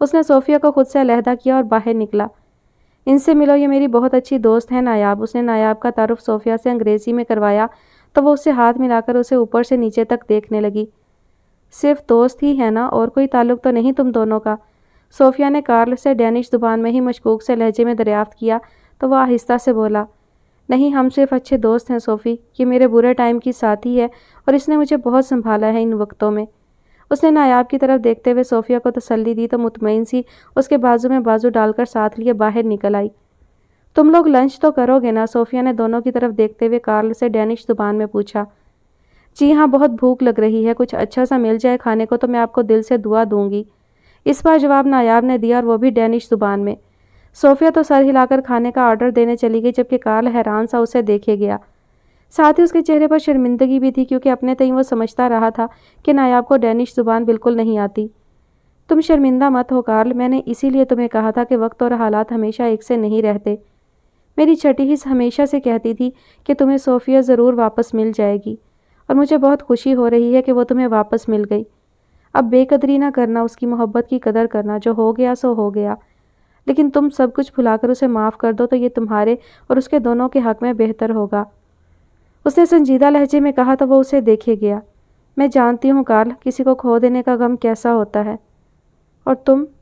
اس نے صوفیہ کو خود سے علیحدہ کیا اور باہر نکلا۔ ان سے ملو، یہ میری بہت اچھی دوست ہے نایاب۔ اس نے نایاب کا تعارف صوفیہ سے انگریزی میں کروایا تو وہ اس سے ہاتھ ملا کر اسے اوپر سے نیچے تک دیکھنے لگی۔ صرف دوست ہی ہے نا، اور کوئی تعلق تو نہیں تم دونوں کا؟ صوفیہ نے کارل سے ڈینش زبان میں ہی مشکوک سے لہجے میں دریافت کیا تو وہ آہستہ سے بولا، نہیں، ہم صرف اچھے دوست ہیں صوفی۔ یہ میرے برے ٹائم کی ساتھی ہے اور اس نے مجھے بہت سنبھالا ہے ان وقتوں میں۔ اس نے نایاب کی طرف دیکھتے ہوئے صوفیہ کو تسلی دی تو مطمئن سی اس کے بازو میں بازو ڈال کر ساتھ لیے باہر نکل آئی۔ تم لوگ لنچ تو کرو گے نا؟ صوفیہ نے دونوں کی طرف دیکھتے ہوئے کارل سے ڈینش زبان میں پوچھا۔ جی ہاں، بہت بھوک لگ رہی ہے، کچھ اچھا سا مل جائے کھانے کو تو میں آپ کو دل سے دعا دوں گی، اس بار جواب نایاب نے دیا، اور وہ بھی ڈینش زبان میں۔ صوفیہ تو سر ہلا کر کھانے کا آرڈر دینے چلی گئی، جبکہ کارل حیران سا اسے دیکھے گیا۔ ساتھ ہی اس کے چہرے پر شرمندگی بھی تھی، کیونکہ اپنے تئیں وہ سمجھتا رہا تھا کہ نایاب کو ڈینش زبان بالکل نہیں آتی۔ تم شرمندہ مت ہو کارل، میں نے اسی لیے تمہیں کہا تھا کہ وقت اور حالات ہمیشہ ایک سے نہیں رہتے۔ میری چھٹی حص ہمیشہ سے کہتی تھی کہ تمہیں صوفیہ ضرور واپس مل جائے گی، اور مجھے بہت خوشی ہو رہی ہے کہ وہ تمہیں واپس مل گئی۔ اب بے قدری نہ کرنا، اس کی محبت کی قدر کرنا، جو ہو گیا سو ہو گیا، لیکن تم سب کچھ بھلا کر اسے معاف کر دو تو یہ تمہارے اور اس کے دونوں کے حق میں بہتر ہوگا۔ اس نے سنجیدہ لہجے میں کہا تو وہ اسے دیکھے گیا۔ میں جانتی ہوں کارل، کسی کو کھو دینے کا غم کیسا ہوتا ہے، اور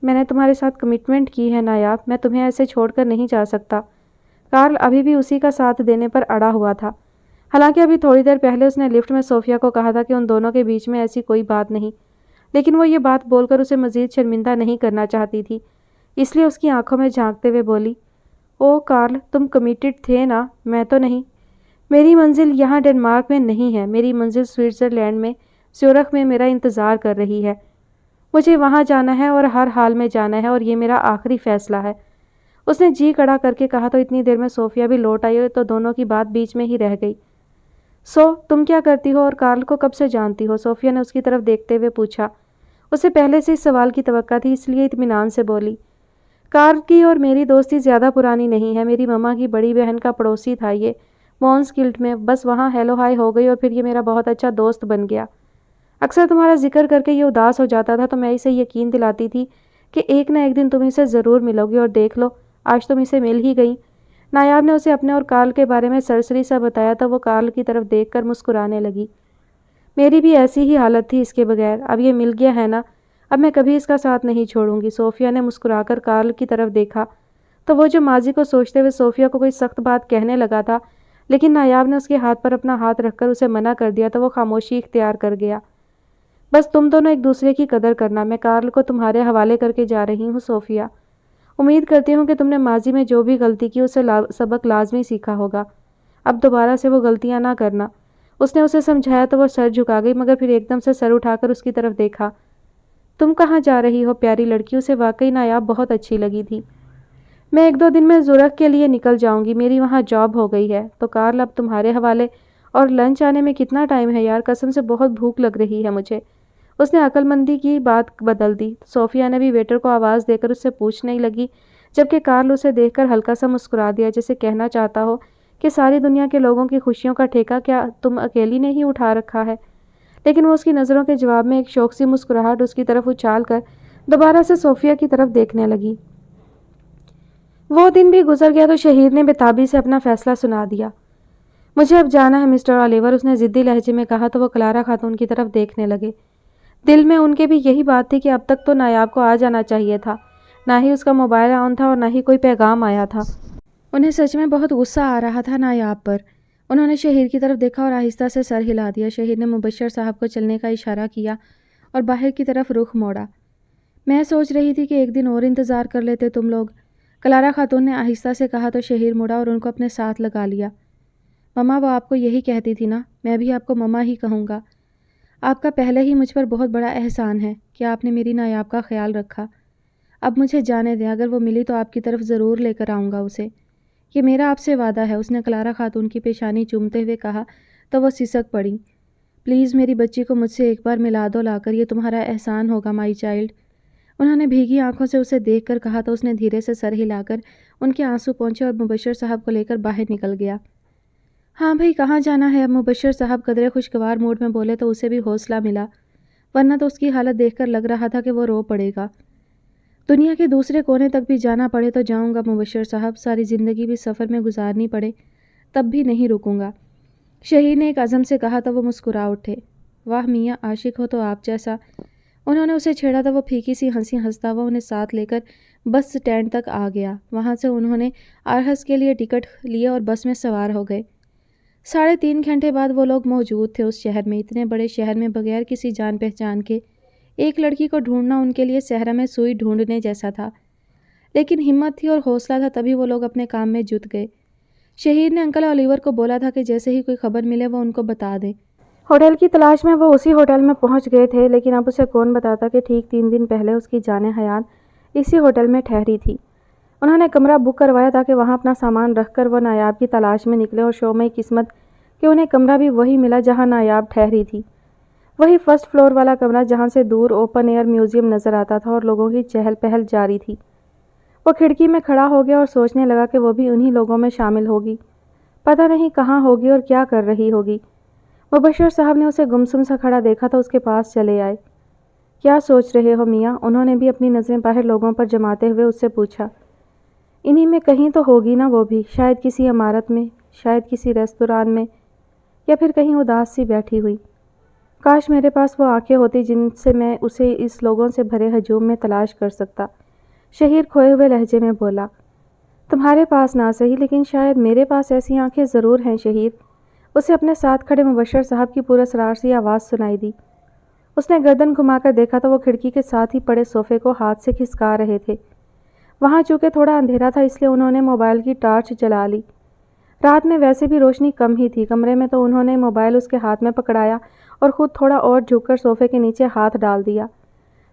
میں نے تمہارے ساتھ کمٹمنٹ کی ہے نایاب، میں تمہیں ایسے چھوڑ کر نہیں جا سکتا۔ کارل ابھی بھی اسی کا ساتھ دینے پر اڑا ہوا تھا، حالانکہ ابھی تھوڑی دیر پہلے اس نے لفٹ میں صوفیہ کو کہا تھا کہ ان دونوں کے بیچ میں ایسی کوئی بات نہیں، لیکن وہ یہ بات بول کر اسے مزید شرمندہ نہیں کرنا چاہتی تھی، اس لیے اس کی آنکھوں میں جھانکتے ہوئے بولی، او کارل، تم کمیٹڈ تھے نا؟ میں تو نہیں۔ میری منزل یہاں ڈنمارک میں نہیں ہے، میری منزل سوئٹزرلینڈ میں زیورخ میں میرا انتظار کر رہی ہے۔ مجھے وہاں جانا ہے اور ہر حال میں جانا ہے، اور یہ میرا آخری فیصلہ ہے۔ اس نے جی کڑا کر کے کہا تو اتنی دیر میں صوفیہ بھی لوٹ آئی تو دونوں کی بات بیچ میں ہی رہ گئی۔ تم کیا کرتی ہو اور کارل کو کب سے جانتی ہو؟ صوفیہ نے اس کی طرف دیکھتے ہوئے پوچھا۔ اسے پہلے سے اس سوال کی توقع تھی، اس لیے اطمینان سے بولی، کارل کی اور میری دوستی زیادہ پرانی نہیں ہے، میری مما کی بڑی بہن کا پڑوسی تھا یہ مونسکلٹ میں، بس وہاں ہیلو ہائی ہو گئی اور پھر یہ میرا بہت اچھا دوست بن گیا۔ اکثر تمہارا ذکر کر کے یہ اداس ہو جاتا تھا تو میں اسے یقین دلاتی تھی کہ ایک نہ ایک دن تم اسے ضرور ملو گی، اور دیکھ لو آج تم اسے مل ہی گئی۔ نایاب نے اسے اپنے اور کارل کے بارے میں سرسری سا بتایا تو وہ کارل کی طرف دیکھ کر مسکرانے لگی۔ میری بھی ایسی ہی حالت تھی اس کے بغیر، اب یہ مل گیا ہے نا، اب میں کبھی اس کا ساتھ نہیں چھوڑوں گی۔ صوفیہ نے مسکرا کر کارل کی طرف دیکھا تو وہ جو ماضی کو سوچتے ہوئے صوفیہ کو کوئی سخت بات کہنے لگا تھا، لیکن نایاب نے اس کے ہاتھ پر اپنا ہاتھ رکھ کر اسے منع کر دیا تو وہ خاموشی اختیار کر گیا۔ بس تم دونوں ایک دوسرے کی قدر کرنا، میں کارل کو تمہارے حوالے کر کے جا رہی ہوں صوفیہ۔ امید کرتی ہوں کہ تم نے ماضی میں جو بھی غلطی کی اسے سبق لازمی سیکھا ہوگا، اب دوبارہ سے وہ غلطیاں نہ کرنا۔ اس نے اسے سمجھایا تو وہ سر جھکا گئی، مگر پھر ایک دم سے سر اٹھا کر اس کی طرف دیکھا۔ تم کہاں جا رہی ہو پیاری لڑکی؟ اسے واقعی نایاب بہت اچھی لگی تھی۔ میں 1-2 دن میں زورخ کے لیے نکل جاؤں گی، میری وہاں جاب ہو گئی ہے، تو کارل اب تمہارے حوالے، اور لنچ آنے میں کتنا ٹائم ہے یار، قسم سے بہت بھوک لگ رہی ہے مجھے۔ اس نے عقل مندی کی بات بدل دی۔ صوفیہ نے بھی ویٹر کو آواز دے کر اس سے پوچھنے لگی، جبکہ کارل اسے دیکھ کر ہلکا سا مسکرا دیا، جیسے کہنا چاہتا ہو کہ ساری دنیا کے لوگوں کی خوشیوں کا ٹھیکہ کیا تم اکیلی نے ہی اٹھا رکھا ہے، لیکن وہ اس کی نظروں کے جواب میں ایک شوق سی مسکراہٹ اس کی طرف اچھال کر دوبارہ سے صوفیہ کی طرف دیکھنے لگی۔ وہ دن بھی گزر گیا تو شہیر نے بےتابی سے اپنا فیصلہ سنا دیا۔ مجھے اب جانا ہے مسٹر آلیور، اس نے ضدی لہجے میں کہا تو وہ کلارا خاتون کی طرف دیکھنے لگے۔ دل میں ان کے بھی یہی بات تھی کہ اب تک تو نایاب کو آ جانا چاہیے تھا، نہ ہی اس کا موبائل آن تھا اور نہ ہی کوئی پیغام آیا تھا۔ انہیں سچ میں بہت غصہ آ رہا تھا نایاب پر۔ انہوں نے شہیر کی طرف دیکھا اور آہستہ سے سر ہلا دیا۔ شہیر نے مبشر صاحب کو چلنے کا اشارہ کیا اور باہر کی طرف رخ موڑا۔ میں سوچ رہی تھی کہ ایک دن اور انتظار کر لیتے تم لوگ، کلارا خاتون نے آہستہ سے کہا تو شہیر مڑا اور ان کو اپنے ساتھ لگا لیا۔ مما وہ آپ کو یہی کہتی تھی نا، میں بھی آپ کو مما ہی کہوں گا۔ آپ کا پہلے ہی مجھ پر بہت بڑا احسان ہے کہ آپ نے میری نایاب کا خیال رکھا۔ اب مجھے جانے دیں، اگر وہ ملی تو آپ کی طرف ضرور لے کر آؤں گا اسے، یہ میرا آپ سے وعدہ ہے۔ اس نے کلارا خاتون کی پیشانی چومتے ہوئے کہا تو وہ سسک پڑی۔ پلیز میری بچی کو مجھ سے ایک بار ملا دو لا کر، یہ تمہارا احسان ہوگا مائی چائلڈ۔ انہوں نے بھیگی آنکھوں سے اسے دیکھ کر کہا تو اس نے دھیرے سے سر ہلا کر ان کے آنسو پہنچے اور مبشر صاحب کو لے کر باہر نکل گیا۔ ہاں بھائی کہاں جانا ہے اب؟ مبشر صاحب قدرے خوشگوار موڈ میں بولے تو اسے بھی حوصلہ ملا، ورنہ تو اس کی حالت دیکھ کر لگ رہا تھا کہ وہ رو پڑے گا۔ دنیا کے دوسرے کونے تک بھی جانا پڑے تو جاؤں گا مبشر صاحب، ساری زندگی بھی سفر میں گزارنی پڑے تب بھی نہیں رکوں گا۔ شہیر نے ایک عزم سے کہا تو وہ مسکرا اٹھے۔ واہ میاں، عاشق ہو تو آپ جیسا۔ انہوں نے اسے چھیڑا تو وہ پھیکی سی ہنسی ہنستا ہوا انہیں ساتھ لے کر بس سٹینڈ تک آ گیا۔ وہاں سے انہوں نے آرہس کے لیے ٹکٹ لیے اور بس میں سوار ہو گئے۔ 3.5 گھنٹے بعد وہ لوگ موجود تھے اس شہر میں، اتنے بڑے شہر میں بغیر کسی جان پہچان کے ایک لڑکی کو ڈھونڈنا ان کے لیے صحرا میں سوئی ڈھونڈنے جیسا تھا، لیکن ہمت تھی اور حوصلہ تھا تبھی وہ لوگ اپنے کام میں جٹ گئے۔ شہیر نے انکل اولیور کو بولا تھا کہ جیسے ہی کوئی خبر ملے وہ ان کو بتا دیں۔ ہوٹل کی تلاش میں وہ اسی ہوٹل میں پہنچ گئے تھے، لیکن اب اسے کون بتاتا کہ ٹھیک 3 دن پہلے اس کی جان حیات اسی ہوٹل میں ٹھہری تھی۔ انہوں نے کمرہ بک کروایا تاکہ وہاں اپنا سامان رکھ کر وہ نایاب کی تلاش میں نکلے، اور شومئی قسمت کہ انہیں کمرہ بھی وہی ملا جہاں نایاب ٹھہری تھی، وہی فرسٹ فلور والا کمرہ جہاں سے دور اوپن ایئر میوزیم نظر آتا تھا اور لوگوں کی چہل پہل جاری تھی۔ وہ کھڑکی میں کھڑا ہو گیا اور سوچنے لگا کہ وہ بھی انہی لوگوں میں شامل ہوگی، پتہ نہیں کہاں ہوگی اور کیا کر رہی ہوگی۔ مبشر صاحب نے اسے گمسم سا کھڑا دیکھا تو اس کے پاس چلے آئے۔ کیا سوچ رہے ہو میاں؟ انہوں نے بھی اپنی نظریں باہر لوگوں پر جماتے ہوئے اس سے پوچھا۔ انہی میں کہیں تو ہوگی نا وہ بھی، شاید کسی عمارت میں، شاید کسی ریستوران میں، یا پھر کہیں اداس سی بیٹھی ہوئی۔ کاش میرے پاس وہ آنکھیں ہوتی جن سے میں اسے اس لوگوں سے بھرے ہجوم میں تلاش کر سکتا، شہیر کھوئے ہوئے لہجے میں بولا۔ تمہارے پاس نہ صحیح، لیکن شاید میرے پاس ایسی آنکھیں ضرور ہیں شہیر۔ اسے اپنے ساتھ کھڑے مبشر صاحب کی پراسرار سی آواز سنائی دی۔ اس نے گردن گھما کر دیکھا تو وہ کھڑکی کے ساتھ ہی پڑے صوفے کو ہاتھ سے کھسکا رہے تھے۔ وہاں چونکہ تھوڑا اندھیرا تھا اس لیے انہوں نے موبائل کی ٹارچ جلا لی۔ رات میں ویسے بھی روشنی کم ہی تھی کمرے میں، تو انہوں نے موبائل اس کے ہاتھ میں پکڑایا اور خود تھوڑا اور جھک کر صوفے کے نیچے ہاتھ ڈال دیا۔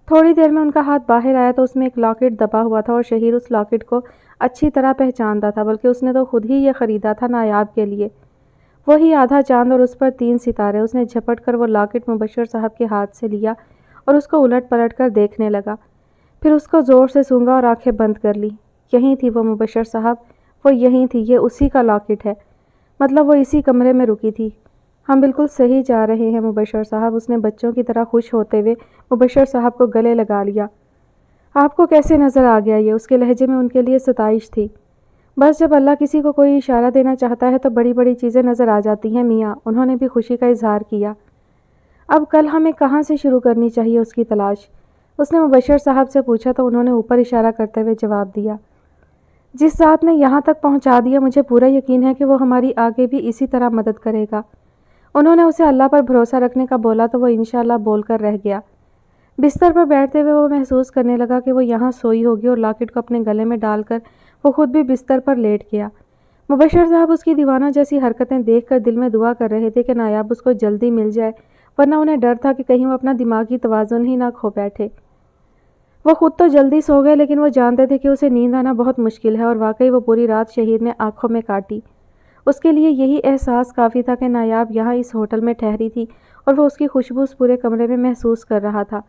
تھوڑی دیر میں ان کا ہاتھ باہر آیا تو اس میں ایک لاکٹ دبا ہوا تھا، اور شہیر اس لاکٹ کو اچھی طرح پہچانتا تھا، بلکہ اس نے تو خود ہی یہ خریدا تھا نایاب کے لیے۔ وہی آدھا چاند اور اس پر 3 ستارے۔ اس نے جھپٹ کر وہ لاکٹ مبشر صاحب کے ہاتھ سے لیا اور اس کو الٹ پلٹ کر دیکھنے لگا، پھر اس کو زور سے سونگھا اور آنکھیں بند کر لی۔ یہیں تھی وہ مبشر صاحب، وہ یہیں تھی، یہ اسی کا لاکٹ ہے، مطلب وہ اسی کمرے میں رکی تھی۔ ہم بالکل صحیح جا رہے ہیں مبشر صاحب، اس نے بچوں کی طرح خوش ہوتے ہوئے مبشر صاحب کو گلے لگا لیا۔ آپ کو کیسے نظر آ گیا یہ؟ اس کے لہجے میں ان کے لیے ستائش تھی۔ بس جب اللہ کسی کو کوئی اشارہ دینا چاہتا ہے تو بڑی بڑی چیزیں نظر آ جاتی ہیں میاں، انہوں نے بھی خوشی کا اظہار کیا۔ اب کل ہمیں کہاں سے شروع کرنی چاہیے اس کی تلاش؟ اس نے مبشر صاحب سے پوچھا تو انہوں نے اوپر اشارہ کرتے ہوئے جواب دیا۔ جس ذات نے یہاں تک پہنچا دیا مجھے پورا یقین ہے کہ وہ ہماری آگے بھی اسی طرح مدد کرے گا۔ انہوں نے اسے اللہ پر بھروسہ رکھنے کا بولا تو وہ انشاءاللہ بول کر رہ گیا۔ بستر پر بیٹھتے ہوئے وہ محسوس کرنے لگا کہ وہ یہاں سوئی ہوگی، اور لاکٹ کو اپنے گلے میں ڈال کر وہ خود بھی بستر پر لیٹ گیا۔ مبشر صاحب اس کی دیوانہ جیسی حرکتیں دیکھ کر دل میں دعا کر رہے تھے کہ نایاب اس کو جلدی مل جائے، ورنہ انہیں ڈر تھا کہ کہیں وہ اپنا دماغی توازن ہی نہ کھو بیٹھے۔ وہ خود تو جلدی سو گئے، لیکن وہ جانتے تھے کہ اسے نیند آنا بہت مشکل ہے، اور واقعی وہ پوری رات شہیر نے آنکھوں میں کاٹی۔ اس کے لیے یہی احساس کافی تھا کہ نایاب یہاں اس ہوٹل میں ٹھہری تھی، اور وہ اس کی خوشبو اس پورے کمرے میں محسوس کر رہا تھا۔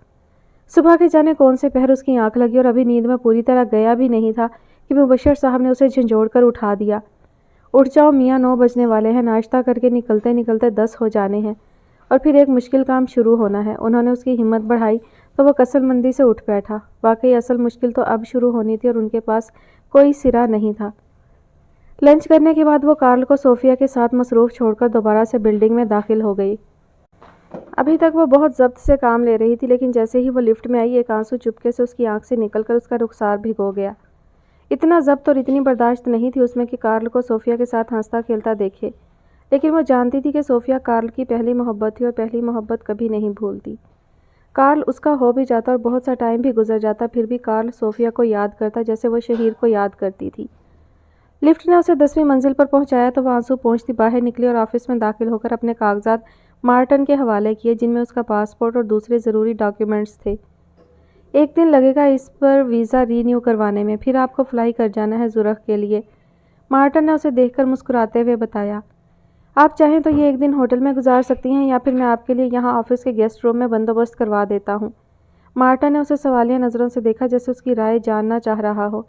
صبح کے جانے کون سے پہر اس کی آنکھ لگی اور ابھی نیند میں پوری طرح گیا بھی نہیں تھا کہ مبشر صاحب نے اسے جھنجھوڑ کر اٹھا دیا۔ اٹھ جاؤ میاں، 9 بجنے والے ہیں، ناشتہ کر کے نکلتے نکلتے 10 ہو جانے ہیں، اور پھر ایک مشکل کام شروع ہونا ہے۔ انہوں نے اس کی ہمت بڑھائی تو وہ کسل مندی سے اٹھ بیٹھا۔ واقعی اصل مشکل تو اب شروع ہونی تھی اور ان کے پاس کوئی سرا نہیں تھا۔ لنچ کرنے کے بعد وہ کارل کو صوفیہ کے ساتھ مصروف چھوڑ کر دوبارہ سے بلڈنگ میں داخل ہو گئی۔ ابھی تک وہ بہت ضبط سے کام لے رہی تھی، لیکن جیسے ہی وہ لفٹ میں آئی ایک آنسو چپکے سے اس کی آنکھ سے نکل کر اس کا رخسار بھگو گیا۔ اتنا ضبط اور اتنی برداشت نہیں تھی اس میں کہ کارل کو صوفیہ کے ساتھ ہنستا کھیلتا دیکھے، لیکن وہ جانتی تھی کہ صوفیہ کارل کی پہلی محبت تھی اور پہلی محبت کبھی نہیں بھولتی۔ کارل اس کا ہو بھی جاتا اور بہت سا ٹائم بھی گزر جاتا، پھر بھی کارل صوفیہ کو یاد کرتا جیسے وہ شہیر کو یاد کرتی تھی۔ لفٹ نے اسے 10ویں منزل پر پہنچایا تو وہ آنسو پونچھتی باہر نکلی اور آفس میں داخل ہو کر اپنے کاغذات مارٹن کے حوالے کیے، جن میں اس کا پاسپورٹ اور دوسرے ضروری ڈاکیومنٹس تھے۔ 1 دن لگے گا اس پر ویزا رینیو کروانے میں، پھر آپ کو فلائی کر جانا ہے زورخ کے لیے، مارٹن نے اسے دیکھ کر مسکراتے ہوئے بتایا۔ آپ چاہیں تو یہ 1 دن ہوٹل میں گزار سکتی ہیں، یا پھر میں آپ کے لیے یہاں آفس کے گیسٹ روم میں بندوبست کروا دیتا ہوں۔ مارٹن نے اسے سوالیہ نظروں سے دیکھا جیسے اس کی رائے جاننا چاہ رہا ہو۔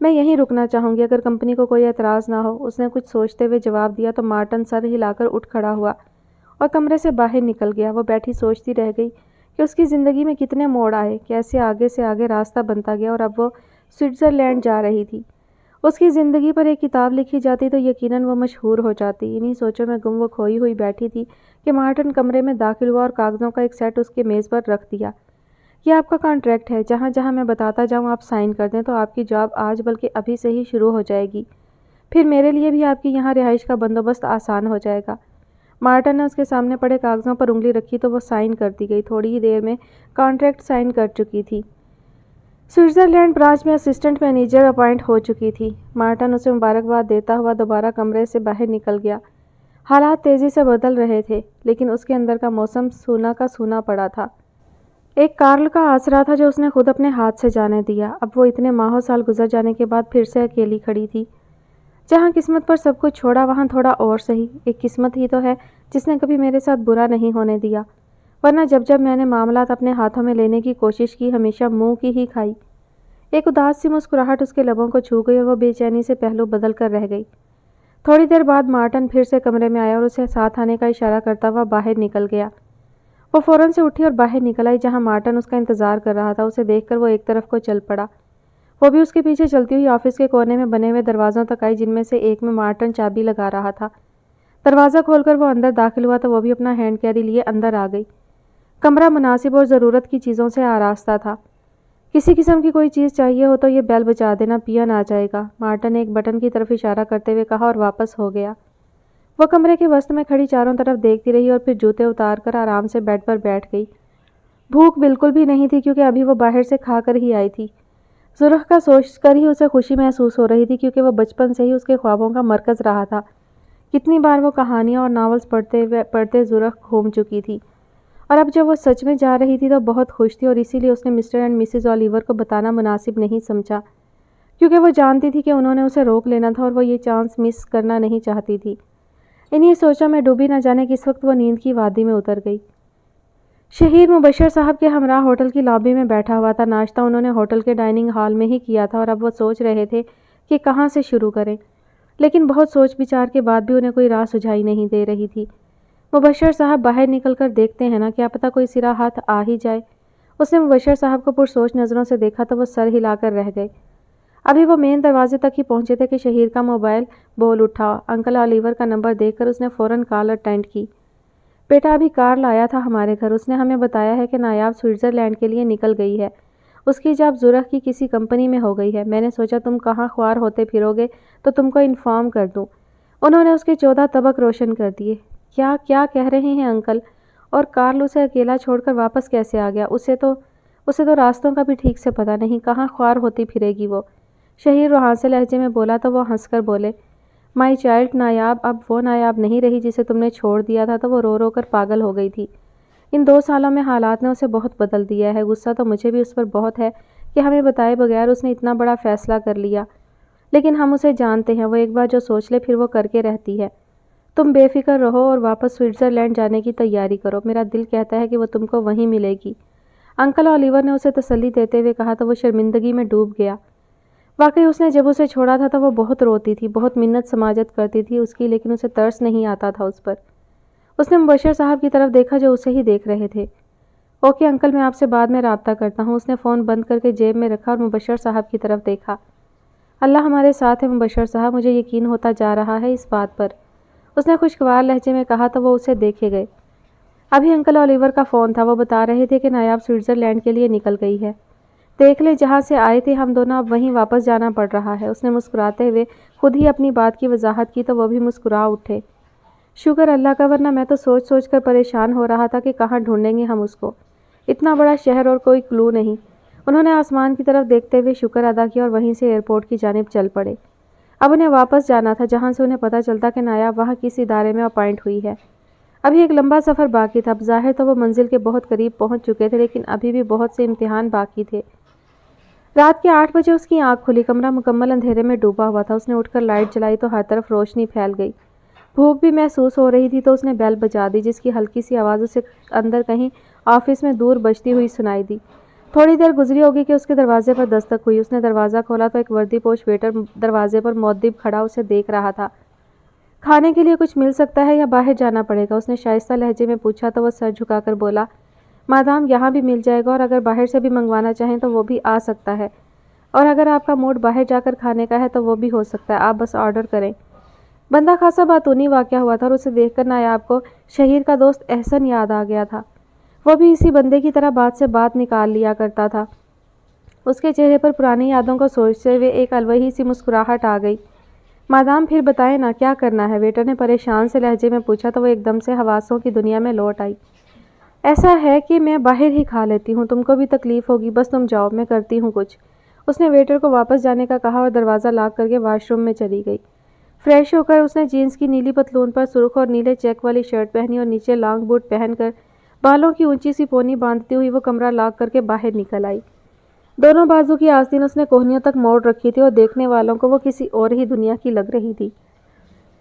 میں یہیں رکنا چاہوں گی اگر کمپنی کو کوئی اعتراض نہ ہو، اس نے کچھ سوچتے ہوئے جواب دیا تو مارٹن سر ہلا کر اٹھ کھڑا ہوا اور کمرے سے باہر نکل گیا۔ وہ بیٹھی سوچتی رہ گئی کہ اس کی زندگی میں کتنے موڑ آئے، کیسے آگے سے آگے راستہ بنتا گیا اور اب وہ سوئٹزرلینڈ جا رہی تھی۔ اس کی زندگی پر ایک کتاب لکھی جاتی تو یقیناً وہ مشہور ہو جاتی۔ انہی سوچوں میں گم وہ کھوئی ہوئی بیٹھی تھی کہ مارٹن کمرے میں داخل ہوا اور کاغذوں کا ایک سیٹ اس کے میز پر رکھ دیا۔ یہ آپ کا کانٹریکٹ ہے، جہاں جہاں میں بتاتا جاؤں آپ سائن کر دیں تو آپ کی جاب آج بلکہ ابھی سے ہی شروع ہو جائے گی۔ پھر میرے لیے بھی آپ کی یہاں رہائش کا بندوبست آسان ہو جائے گا۔ مارٹن نے اس کے سامنے پڑے کاغذوں پر انگلی رکھی تو وہ سائن کر دی گئی۔ تھوڑی ہی دیر میں کانٹریکٹ سائن کر چکی تھی۔ سوئٹزرلینڈ برانچ میں اسسٹنٹ مینیجر اپائنٹ ہو چکی تھی۔ مارٹن اسے مبارکباد دیتا ہوا دوبارہ کمرے سے باہر نکل گیا۔ حالات تیزی سے بدل رہے تھے، لیکن اس کے اندر کا موسم سونا کا سونا پڑا تھا۔ ایک کارل کا آسرا تھا جو اس نے خود اپنے ہاتھ سے جانے دیا۔ اب وہ اتنے ماہوں سال گزر جانے کے بعد پھر سے اکیلی کھڑی تھی۔ جہاں قسمت پر سب کچھ چھوڑا وہاں تھوڑا اور سہی، ایک قسمت ہی تو ہے جس نے کبھی میرے ساتھ برا نہیں ہونے دیا، ورنہ جب جب میں نے معاملات اپنے ہاتھوں میں لینے کی کوشش کی ہمیشہ منہ کی ہی کھائی۔ ایک اداس سی مسکراہٹ اس کے لبوں کو چھو گئی اور وہ بے چینی سے پہلو بدل کر رہ گئی۔ تھوڑی دیر بعد مارٹن پھر سے کمرے میں آیا اور اسے ساتھ آنے کا اشارہ کرتا ہوا باہر نکل گیا۔ وہ فوراً سے اٹھی اور باہر نکل آئی جہاں مارٹن اس کا انتظار کر رہا تھا۔ اسے دیکھ کر وہ ایک طرف کو چل پڑا۔ وہ بھی اس کے پیچھے چلتی ہوئی آفس کے کونے میں بنے ہوئے دروازوں تک آئی جن میں سے ایک میں مارٹن چابی لگا رہا تھا۔ دروازہ کھول کر وہ اندر داخل ہوا تو وہ بھی اپنا ہینڈ کیری لیے اندر آ گئی۔ کمرہ مناسب اور ضرورت کی چیزوں سے آراستہ تھا۔ کسی قسم کی کوئی چیز چاہیے ہو تو یہ بیل بجا دینا، پین آ جائے گا، مارٹن نے ایک بٹن کی طرف اشارہ کرتے ہوئے کہا اور واپس ہو گیا۔ وہ کمرے کے وسط میں کھڑی چاروں طرف دیکھتی رہی اور پھر جوتے اتار کر آرام سے بیڈ پر بیٹھ گئی۔ بھوک بالکل بھی نہیں تھی کیونکہ ابھی وہ باہر سے کھا کر ہی آئی تھی۔ زرخ کا سوچ کر ہی اسے خوشی محسوس ہو رہی تھی کیونکہ وہ بچپن سے ہی اس کے خوابوں کا مرکز رہا تھا۔ کتنی بار وہ کہانیاں اور ناولز پڑھتے زرخ گھوم چکی تھی، اور اب جب وہ سچ میں جا رہی تھی تو بہت خوش تھی، اور اسی لیے اس نے مسٹر اینڈ مسز اولیور کو بتانا مناسب نہیں سمجھا کیونکہ وہ جانتی تھی کہ انہوں نے اسے روک لینا تھا اور وہ یہ چانس مس کرنا نہیں چاہتی تھی۔ انہی سوچوں میں ڈوبی نہ جانے کس وقت وہ نیند کی وادی میں اتر گئی۔ شہیر مبشر صاحب کے ہمراہ ہوٹل کی لابی میں بیٹھا ہوا تھا۔ ناشتہ انہوں نے ہوٹل کے ڈائننگ ہال میں ہی کیا تھا اور اب وہ سوچ رہے تھے کہ کہاں سے شروع کریں، لیکن بہت سوچ بچار کے بعد بھی انہیں کوئی راہ سجھائی نہیں دے رہی تھی۔ مبشر صاحب باہر نکل کر دیکھتے ہیں نا، کیا پتہ کوئی سرا ہاتھ آ ہی جائے۔ اس نے مبشر صاحب کو پرسوچ نظروں سے دیکھا تو وہ سر ہلا کر رہ گئے۔ ابھی وہ مین دروازے تک ہی پہنچے تھے کہ شہیر کا موبائل بول اٹھا۔ انکل اولیور کا نمبر دیکھ کر اس نے فوراً کال اٹینڈ کی۔ بیٹا ابھی کارل آیا تھا ہمارے گھر، اس نے ہمیں بتایا ہے کہ نایاب سوئٹزرلینڈ کے لیے نکل گئی ہے۔ اس کی جاب زرخ کی کسی کمپنی میں ہو گئی ہے۔ میں نے سوچا تم کہاں خوار ہوتے پھرو گے تو تم کو انفارم کر دوں۔ انہوں نے اس کے 14 طبق روشن کر دیے۔ کیا کہہ رہے ہیں انکل؟ اور کارل اسے اکیلا چھوڑ کر واپس کیسے آ گیا؟ اسے تو راستوں کا بھی ٹھیک سے پتہ نہیں، کہاں خوار ہوتی پھرے گی وہ؟ شہیر روحانسے لہجے میں بولا تو وہ ہنس کر بولے، مائی چائلڈ، نایاب اب وہ نایاب نہیں رہی جسے تم نے چھوڑ دیا تھا تو وہ رو رو کر پاگل ہو گئی تھی۔ ان 2 سالوں میں حالات نے اسے بہت بدل دیا ہے۔ غصہ تو مجھے بھی اس پر بہت ہے کہ ہمیں بتائے بغیر اس نے اتنا بڑا فیصلہ کر لیا، لیکن ہم اسے جانتے ہیں، وہ ایک بار جو سوچ لے پھر وہ کر کے رہتی ہے۔ تم بے فکر رہو اور واپس سوئٹزرلینڈ جانے کی تیاری کرو، میرا دل کہتا ہے کہ وہ تم کو وہیں ملے گی۔ انکل اولیور نے اسے تسلی دیتے ہوئے کہا تو وہ شرمندگی میں ڈوب گیا۔ واقعی اس نے جب اسے چھوڑا تھا تو وہ بہت روتی تھی، بہت منت سماجت کرتی تھی اس کی، لیکن اسے ترس نہیں آتا تھا اس پر۔ اس نے مبشر صاحب کی طرف دیکھا جو اسے ہی دیکھ رہے تھے۔ اوکے انکل، میں آپ سے بعد میں رابطہ کرتا ہوں۔ اس نے فون بند کر کے جیب میں رکھا اور مبشر صاحب کی طرف دیکھا۔ اللہ ہمارے ساتھ ہے مبشر صاحب، مجھے یقین ہوتا جا رہا ہے اس بات پر، اس نے خوشگوار لہجے میں کہا تو وہ اسے دیکھے گئے۔ ابھی انکل اولیور کا فون تھا، وہ بتا رہے تھے کہ نایاب سوئٹزرلینڈ کے لیے نکل گئی ہے۔ دیکھ لیں، جہاں سے آئے تھے ہم دونوں اب وہیں واپس جانا پڑ رہا ہے۔ اس نے مسکراتے ہوئے خود ہی اپنی بات کی وضاحت کی تو وہ بھی مسکرا اٹھے۔ شکر اللہ کا، ورنہ میں تو سوچ سوچ کر پریشان ہو رہا تھا کہ کہاں ڈھونڈیں گے ہم اس کو، اتنا بڑا شہر اور کوئی کلو نہیں۔ انہوں نے آسمان کی طرف دیکھتے ہوئے شکر ادا کیا اور وہیں سے ایئرپورٹ کی جانب چل پڑے۔ اب انہیں واپس جانا تھا جہاں سے انہیں پتہ چلتا کہ نایاب وہاں کس ادارے میں اپائنٹ ہوئی ہے۔ ابھی ایک لمبا سفر باقی تھا۔ ظاہر تو وہ منزل کے بہت قریب پہنچ چکے تھے، لیکن ابھی بھی بہت سے امتحان باقی تھے۔ رات کے 8 بجے اس کی آنکھ کھلی۔ کمرہ مکمل اندھیرے میں ڈوبا ہوا تھا۔ اس نے اٹھ کر لائٹ جلائی تو ہر طرف روشنی پھیل گئی۔ بھوک بھی محسوس ہو رہی تھی تو اس نے بیل بجا دی جس کی ہلکی سی آواز اسے اندر کہیں آفس میں دور بجتی ہوئی سنائی دی۔ تھوڑی دیر گزری ہوگی کہ اس کے دروازے پر دستک ہوئی۔ اس نے دروازہ کھولا تو ایک وردی پوش ویٹر دروازے پر مؤدب کھڑا اسے دیکھ رہا تھا۔ کھانے کے لیے کچھ مل سکتا ہے یا باہر جانا پڑے گا؟ اس نے شائستہ لہجے میں پوچھا تو وہ سر جھکا کر بولا، مادام یہاں بھی مل جائے گا، اور اگر باہر سے بھی منگوانا چاہیں تو وہ بھی آ سکتا ہے، اور اگر آپ کا موڈ باہر جا کر کھانے کا ہے تو وہ بھی ہو سکتا ہے، آپ بس آرڈر کریں۔ بندہ خاصا باتونی واقعہ ہوا تھا، اور اسے دیکھ کر نایاب کو شہیر کا دوست احسن یاد آ گیا تھا۔ وہ بھی اسی بندے کی طرح بات سے بات نکال لیا کرتا تھا۔ اس کے چہرے پر پرانی یادوں کو سوچتے ہوئے ایک الوہی سی مسکراہٹ آ گئی۔ مادام پھر بتائیں نا کیا کرنا ہے؟ ویٹر نے پریشان سے لہجے میں پوچھا تو وہ ایک دم سے حواسوں کی دنیا میں لوٹ آئی۔ ایسا ہے کہ میں باہر ہی کھا لیتی ہوں، تم کو بھی تکلیف ہوگی، بس تم جاؤ، میں کرتی ہوں کچھ۔ اس نے ویٹر کو واپس جانے کا کہا اور دروازہ لاک کر کے واش روم میں چلی گئی۔ فریش ہو کر اس نے جینس کی نیلی پتلون پر سرخ اور نیلے چیک والی شرٹ پہنی اور نیچے لانگ بوٹ پہن کر بالوں کی اونچی سی پونی باندھتی ہوئی وہ کمرہ لاک کر کے باہر نکل آئی۔ دونوں بازو کی آستین اس نے کوہنیوں تک موڑ رکھی تھی اور دیکھنے والوں کو وہ کسی اور ہی دنیا کی لگ رہی تھی۔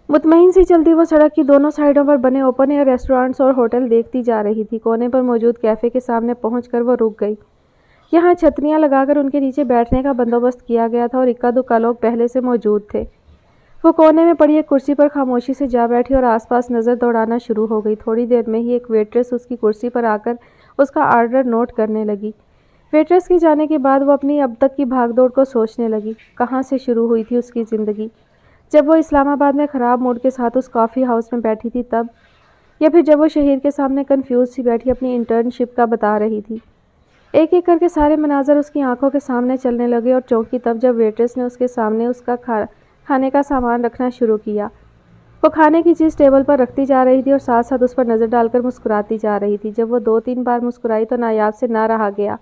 مطمئن سی چلتی وہ سڑک کی دونوں سائیڈوں پر بنے اوپن ایئر ریسٹورانٹس اور ہوٹل دیکھتی جا رہی تھی۔ کونے پر موجود کیفے کے سامنے پہنچ کر وہ رک گئی۔ یہاں چھتریاں لگا کر ان کے نیچے بیٹھنے کا بندوبست کیا گیا تھا اور اکا دکا لوگ پہلے سے موجود تھے۔ وہ کونے میں پڑی ایک کرسی پر خاموشی سے جا بیٹھی اور آس پاس نظر دوڑانا شروع ہو گئی۔ تھوڑی دیر میں ہی ایک ویٹریس اس کی کرسی پر آ کر اس کا آرڈر نوٹ کرنے لگی۔ ویٹریس کے جانے کے بعد وہ اپنی اب تک کی بھاگ دوڑ کو سوچنے لگی۔ کہاں سے شروع ہوئی تھی اس کی زندگی؟ جب وہ اسلام آباد میں خراب موڈ کے ساتھ اس کافی ہاؤس میں بیٹھی تھی تب، یا پھر جب وہ شہیر کے سامنے کنفیوز سی بیٹھی اپنی انٹرنشپ کا بتا رہی تھی؟ ایک ایک کر کے سارے مناظر اس کی آنکھوں کے سامنے چلنے لگے اور چونکی تب جب ویٹریس نے اس کے سامنے اس کا کھانے کا سامان رکھنا شروع کیا۔ وہ کھانے کی چیز ٹیبل پر رکھتی جا رہی تھی اور ساتھ ساتھ اس پر نظر ڈال کر مسکراتی جا رہی تھی۔ جب وہ 2-3 بار مسکرائی تو نایاب سے نہ رہا گیا۔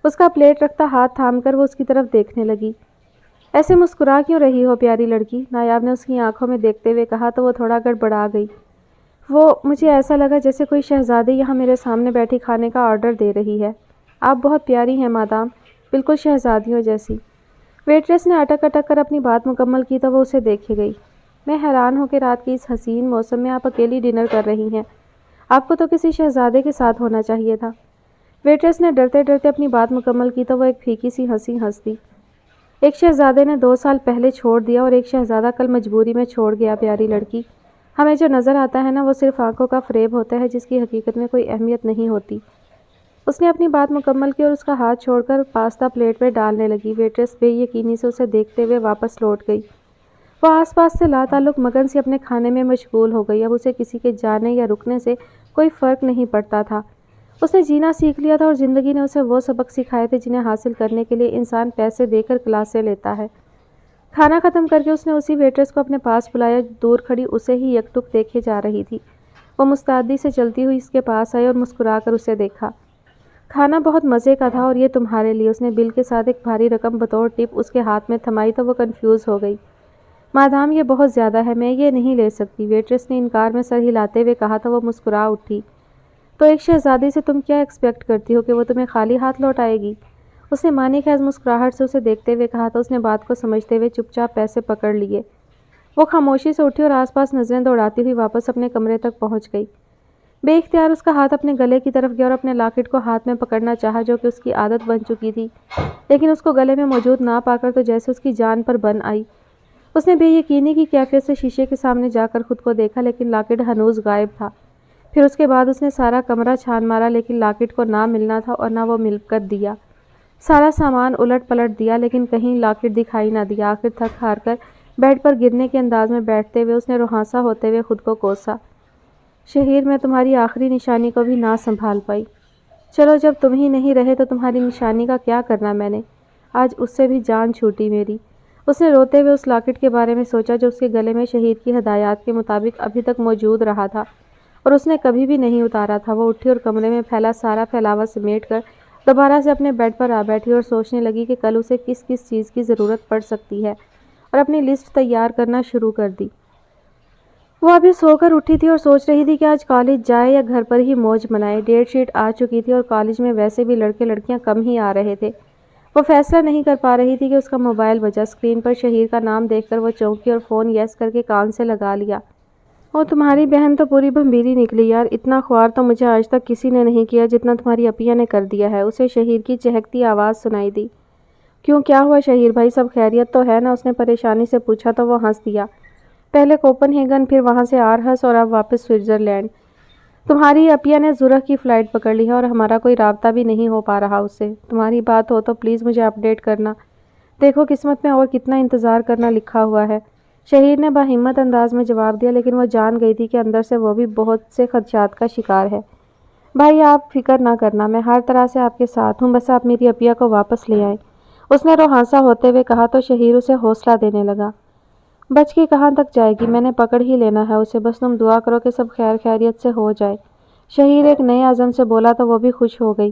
اس کا پلیٹ رکھتا ہاتھ تھام کر وہ اس کی طرف دیکھنے لگی۔ ایسے مسکرا کیوں رہی ہو پیاری لڑکی؟ نایاب نے اس کی آنکھوں میں دیکھتے ہوئے کہا تو وہ تھوڑا گڑبڑا گئی۔ مجھے ایسا لگا جیسے کوئی شہزادی یہاں میرے سامنے بیٹھی کھانے کا آرڈر دے رہی ہے۔ آپ بہت پیاری ہیں مادام، بالکل شہزادیوں جیسی۔ ویٹریس نے اٹک اٹک کر اپنی بات مکمل کی تو وہ اسے دیکھے گئی۔ میں حیران ہوں کہ رات کے اس حسین موسم میں آپ اکیلی ڈنر کر رہی ہیں۔ آپ کو تو کسی شہزادے کے ساتھ ہونا چاہیے تھا۔ ویٹریس نے ڈرتے ڈرتے اپنی بات مکمل کی تو وہ ایک پھیکی سی ہنسی ہنس دی۔ ایک شہزادے نے 2 سال پہلے چھوڑ دیا اور ایک شہزادہ کل مجبوری میں چھوڑ گیا پیاری لڑکی۔ ہمیں جو نظر آتا ہے نا وہ صرف آنکھوں کا فریب ہوتا ہے جس کی حقیقت میں کوئی اہمیت نہیں ہوتی۔ اس نے اپنی بات مکمل کی اور اس کا ہاتھ چھوڑ کر پاستا پلیٹ میں ڈالنے لگی۔ ویٹریس بے یقینی سے اسے دیکھتے ہوئے واپس لوٹ گئی۔ وہ آس پاس سے لاتعلق مگن سی اپنے کھانے میں مشغول ہو گئی۔ اب اسے کسی کے جانے یا رکنے سے کوئی فرق نہیں پڑتا تھا۔ اس نے جینا سیکھ لیا تھا اور زندگی نے اسے وہ سبق سکھائے تھے جنہیں حاصل کرنے کے لیے انسان پیسے دے کر کلاسیں لیتا ہے۔ کھانا ختم کر کے اس نے اسی ویٹریس کو اپنے پاس بلایا جو دور کھڑی اسے ہی یکٹک دیکھے جا رہی تھی۔ وہ مستعدی سے چلتی ہوئی اس کے پاس آئی اور مسکرا کر اسے دیکھا۔ کھانا بہت مزے کا تھا اور یہ تمہارے لیے۔ اس نے بل کے ساتھ ایک بھاری رقم بطور ٹپ اس کے ہاتھ میں تھمائی تو وہ کنفیوز ہو گئی۔ مادام یہ بہت زیادہ ہے، میں یہ نہیں لے سکتی۔ ویٹریس نے انکار میں سر ہلاتے ہوئے کہا تو وہ مسکرا اٹھی۔ تو ایک شہزادی سے تم کیا ایکسپیکٹ کرتی ہو کہ وہ تمہیں خالی ہاتھ لوٹائے گی؟ اس نے معنی خیز مسکراہٹ سے اسے دیکھتے ہوئے کہا تو اس نے بات کو سمجھتے ہوئے چپ چاپ پیسے پکڑ لیے۔ وہ خاموشی سے اٹھی اور آس پاس نظریں دوڑاتی ہوئی واپس اپنے کمرے تک پہنچ گئی۔ بے اختیار اس کا ہاتھ اپنے گلے کی طرف گیا اور اپنے لاکٹ کو ہاتھ میں پکڑنا چاہا جو کہ اس کی عادت بن چکی تھی، لیکن اس کو گلے میں موجود نہ پا کر تو جیسے اس کی جان پر بن آئی۔ اس نے بے یقینی کی کیفیت سے شیشے کے سامنے جا کر خود کو دیکھا لیکن لاکٹ ہنوز غائب تھا۔ پھر اس کے بعد اس نے سارا کمرہ چھان مارا لیکن لاکٹ کو نہ ملنا تھا اور نہ وہ مل کر دیا۔ سارا سامان الٹ پلٹ دیا لیکن کہیں لاکٹ دکھائی نہ دیا۔ آخر تھک ہار کر بیڈ پر گرنے کے انداز میں بیٹھتے ہوئے اس نے روحانسا ہوتے ہوئے خود کو کوسا، شہیر میں تمہاری آخری نشانی کو بھی نہ سنبھال پائی۔ چلو جب تم ہی نہیں رہے تو تمہاری نشانی کا کیا کرنا میں نے؟ آج اس سے بھی جان چھوٹی میری۔ اس نے روتے ہوئے اس لاکٹ کے بارے میں سوچا جو اس کے گلے میں شہید کی ہدایات کے مطابق ابھی تک موجود رہا تھا اور اس نے کبھی بھی نہیں اتارا تھا۔ وہ اٹھی اور کمرے میں پھیلا سارا پھیلاوا سمیٹ کر دوبارہ سے اپنے بیڈ پر آ بیٹھی اور سوچنے لگی کہ کل اسے کس کس چیز کی ضرورت پڑ سکتی ہے اور اپنی لسٹ تیار کرنا شروع کر دی۔ وہ ابھی سو کر اٹھی تھی اور سوچ رہی تھی کہ آج کالج جائے یا گھر پر ہی موج منائے۔ ڈیٹ شیٹ آ چکی تھی اور کالج میں ویسے بھی لڑکے لڑکیاں کم ہی آ رہے تھے۔ وہ فیصلہ نہیں کر پا رہی تھی کہ اس کا موبائل بجا۔ اسکرین پر شہیر کا نام دیکھ کر وہ چونکی اور فون یس کر کے کان سے لگا لیا۔ اور تمہاری بہن تو پوری بھمبیری نکلی یار، اتنا خوار تو مجھے آج تک کسی نے نہیں کیا جتنا تمہاری اپیا نے کر دیا ہے۔ اسے شہیر کی چہکتی آواز سنائی دی۔ کیوں، کیا ہوا شہیر بھائی، سب خیریت تو ہے نا؟ اس نے پریشانی سے پوچھا تو وہ ہنس دیا۔ پہلے کوپن ہیگن، پھر وہاں سے آرہس اور اب واپس سوئٹزرلینڈ۔ تمہاری اپیا نے زرہ کی فلائٹ پکڑ لی ہے اور ہمارا کوئی رابطہ بھی نہیں ہو پا رہا اس سے۔ تمہاری بات ہو تو پلیز مجھے اپڈیٹ کرنا۔ دیکھو قسمت میں اور کتنا انتظار کرنا لکھا ہوا ہے۔ شہیر نے باہمت انداز میں جواب دیا، لیکن وہ جان گئی تھی کہ اندر سے وہ بھی بہت سے خدشات کا شکار ہے۔ بھائی آپ فکر نہ کرنا، میں ہر طرح سے آپ کے ساتھ ہوں، بس آپ میری اپیا کو واپس لے آئیں۔ اس نے روحانسا ہوتے ہوئے کہا تو شہیر اسے حوصلہ دینے لگا۔ بچ کے کہاں تک جائے گی، میں نے پکڑ ہی لینا ہے اسے، بس تم دعا کرو کہ سب خیر خیریت سے ہو جائے۔ شہیر ایک نئے عزم سے بولا تو وہ بھی خوش ہو گئی۔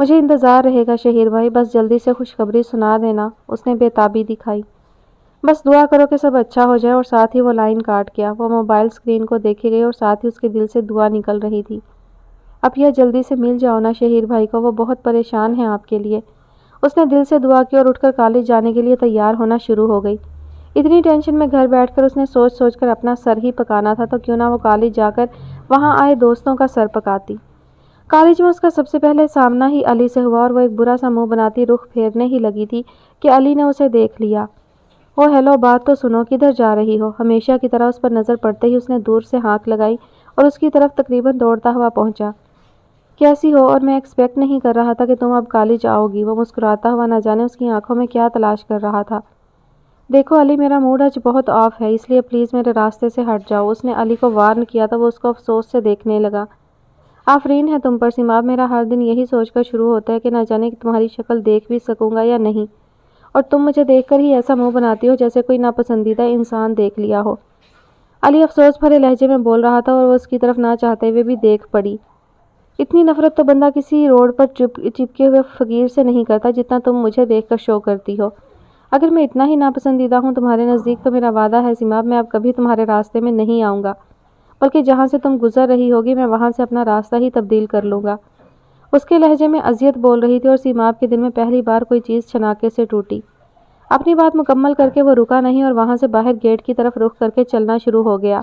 مجھے انتظار رہے گا شہیر بھائی، بس جلدی سے خوشخبری سنا دینا، اس نے بے تابی دکھائی۔ بس دعا کرو کہ سب اچھا ہو جائے، اور ساتھ ہی وہ لائن کاٹ گیا۔ وہ موبائل سکرین کو دیکھے گئی اور ساتھ ہی اس کے دل سے دعا نکل رہی تھی۔ اب یہ جلدی سے مل جاؤ نا شہیر بھائی کو، وہ بہت پریشان ہیں آپ کے لیے۔ اس نے دل سے دعا کی اور اٹھ کر کالج جانے کے لیے تیار ہونا شروع ہو گئی۔ اتنی ٹینشن میں گھر بیٹھ کر اس نے سوچ کر اپنا سر ہی پکانا تھا تو کیوں نہ وہ کالج جا کر وہاں آئے دوستوں کا سر پکاتی۔ کالج میں اس کا سب سے پہلے سامنا ہی علی سے ہوا اور وہ ایک برا سا منہ بناتی رخ پھیرنے ہی لگی تھی کہ علی نے اسے دیکھ لیا۔ او ہیلو، بات تو سنو، کدھر جا رہی ہو؟ ہمیشہ کی طرح اس پر نظر پڑتے ہی اس نے دور سے ہانک لگائی اور اس کی طرف تقریباً دوڑتا ہوا پہنچا۔ کیسی ہو؟ اور میں ایکسپیکٹ نہیں کر رہا تھا کہ تم اب کالج آؤ گی۔ وہ مسکراتا ہوا نہ جانے اس کی آنکھوں میں کیا تلاش کر رہا تھا۔ دیکھو علی، میرا موڈ آج بہت آف ہے، اس لیے پلیز میرے راستے سے ہٹ جاؤ۔ اس نے علی کو وارن کیا تو وہ اس کو افسوس سے دیکھنے لگا۔ آفرین ہے تم پر سیماب، میرا ہر دن یہی سوچ کر شروع ہوتا ہے کہ نہ جانے کہ تمہاری شکل دیکھ بھی سکوں گا یا نہیں، اور تم مجھے دیکھ کر ہی ایسا منہ بناتی ہو جیسے کوئی ناپسندیدہ انسان دیکھ لیا ہو۔ علی افسوس بھرے لہجے میں بول رہا تھا اور وہ اس کی طرف نہ چاہتے ہوئے بھی دیکھ پڑی۔ اتنی نفرت تو بندہ کسی روڈ پر چپکے ہوئے فقیر سے نہیں کرتا جتنا تم مجھے دیکھ کر شو کرتی ہو۔ اگر میں اتنا ہی ناپسندیدہ ہوں تمہارے نزدیک تو میرا وعدہ ہے سیماب، میں اب کبھی تمہارے راستے میں نہیں آؤں گا، بلکہ جہاں سے تم گزر رہی ہوگی میں وہاں سے اپنا راستہ ہی تبدیل کر لوں گا۔ اس کے لہجے میں اذیت بول رہی تھی اور سیماب کے دل میں پہلی بار کوئی چیز چھناکے سے ٹوٹی۔ اپنی بات مکمل کر کے وہ رکا نہیں اور وہاں سے باہر گیٹ کی طرف رخ کر کے چلنا شروع ہو گیا۔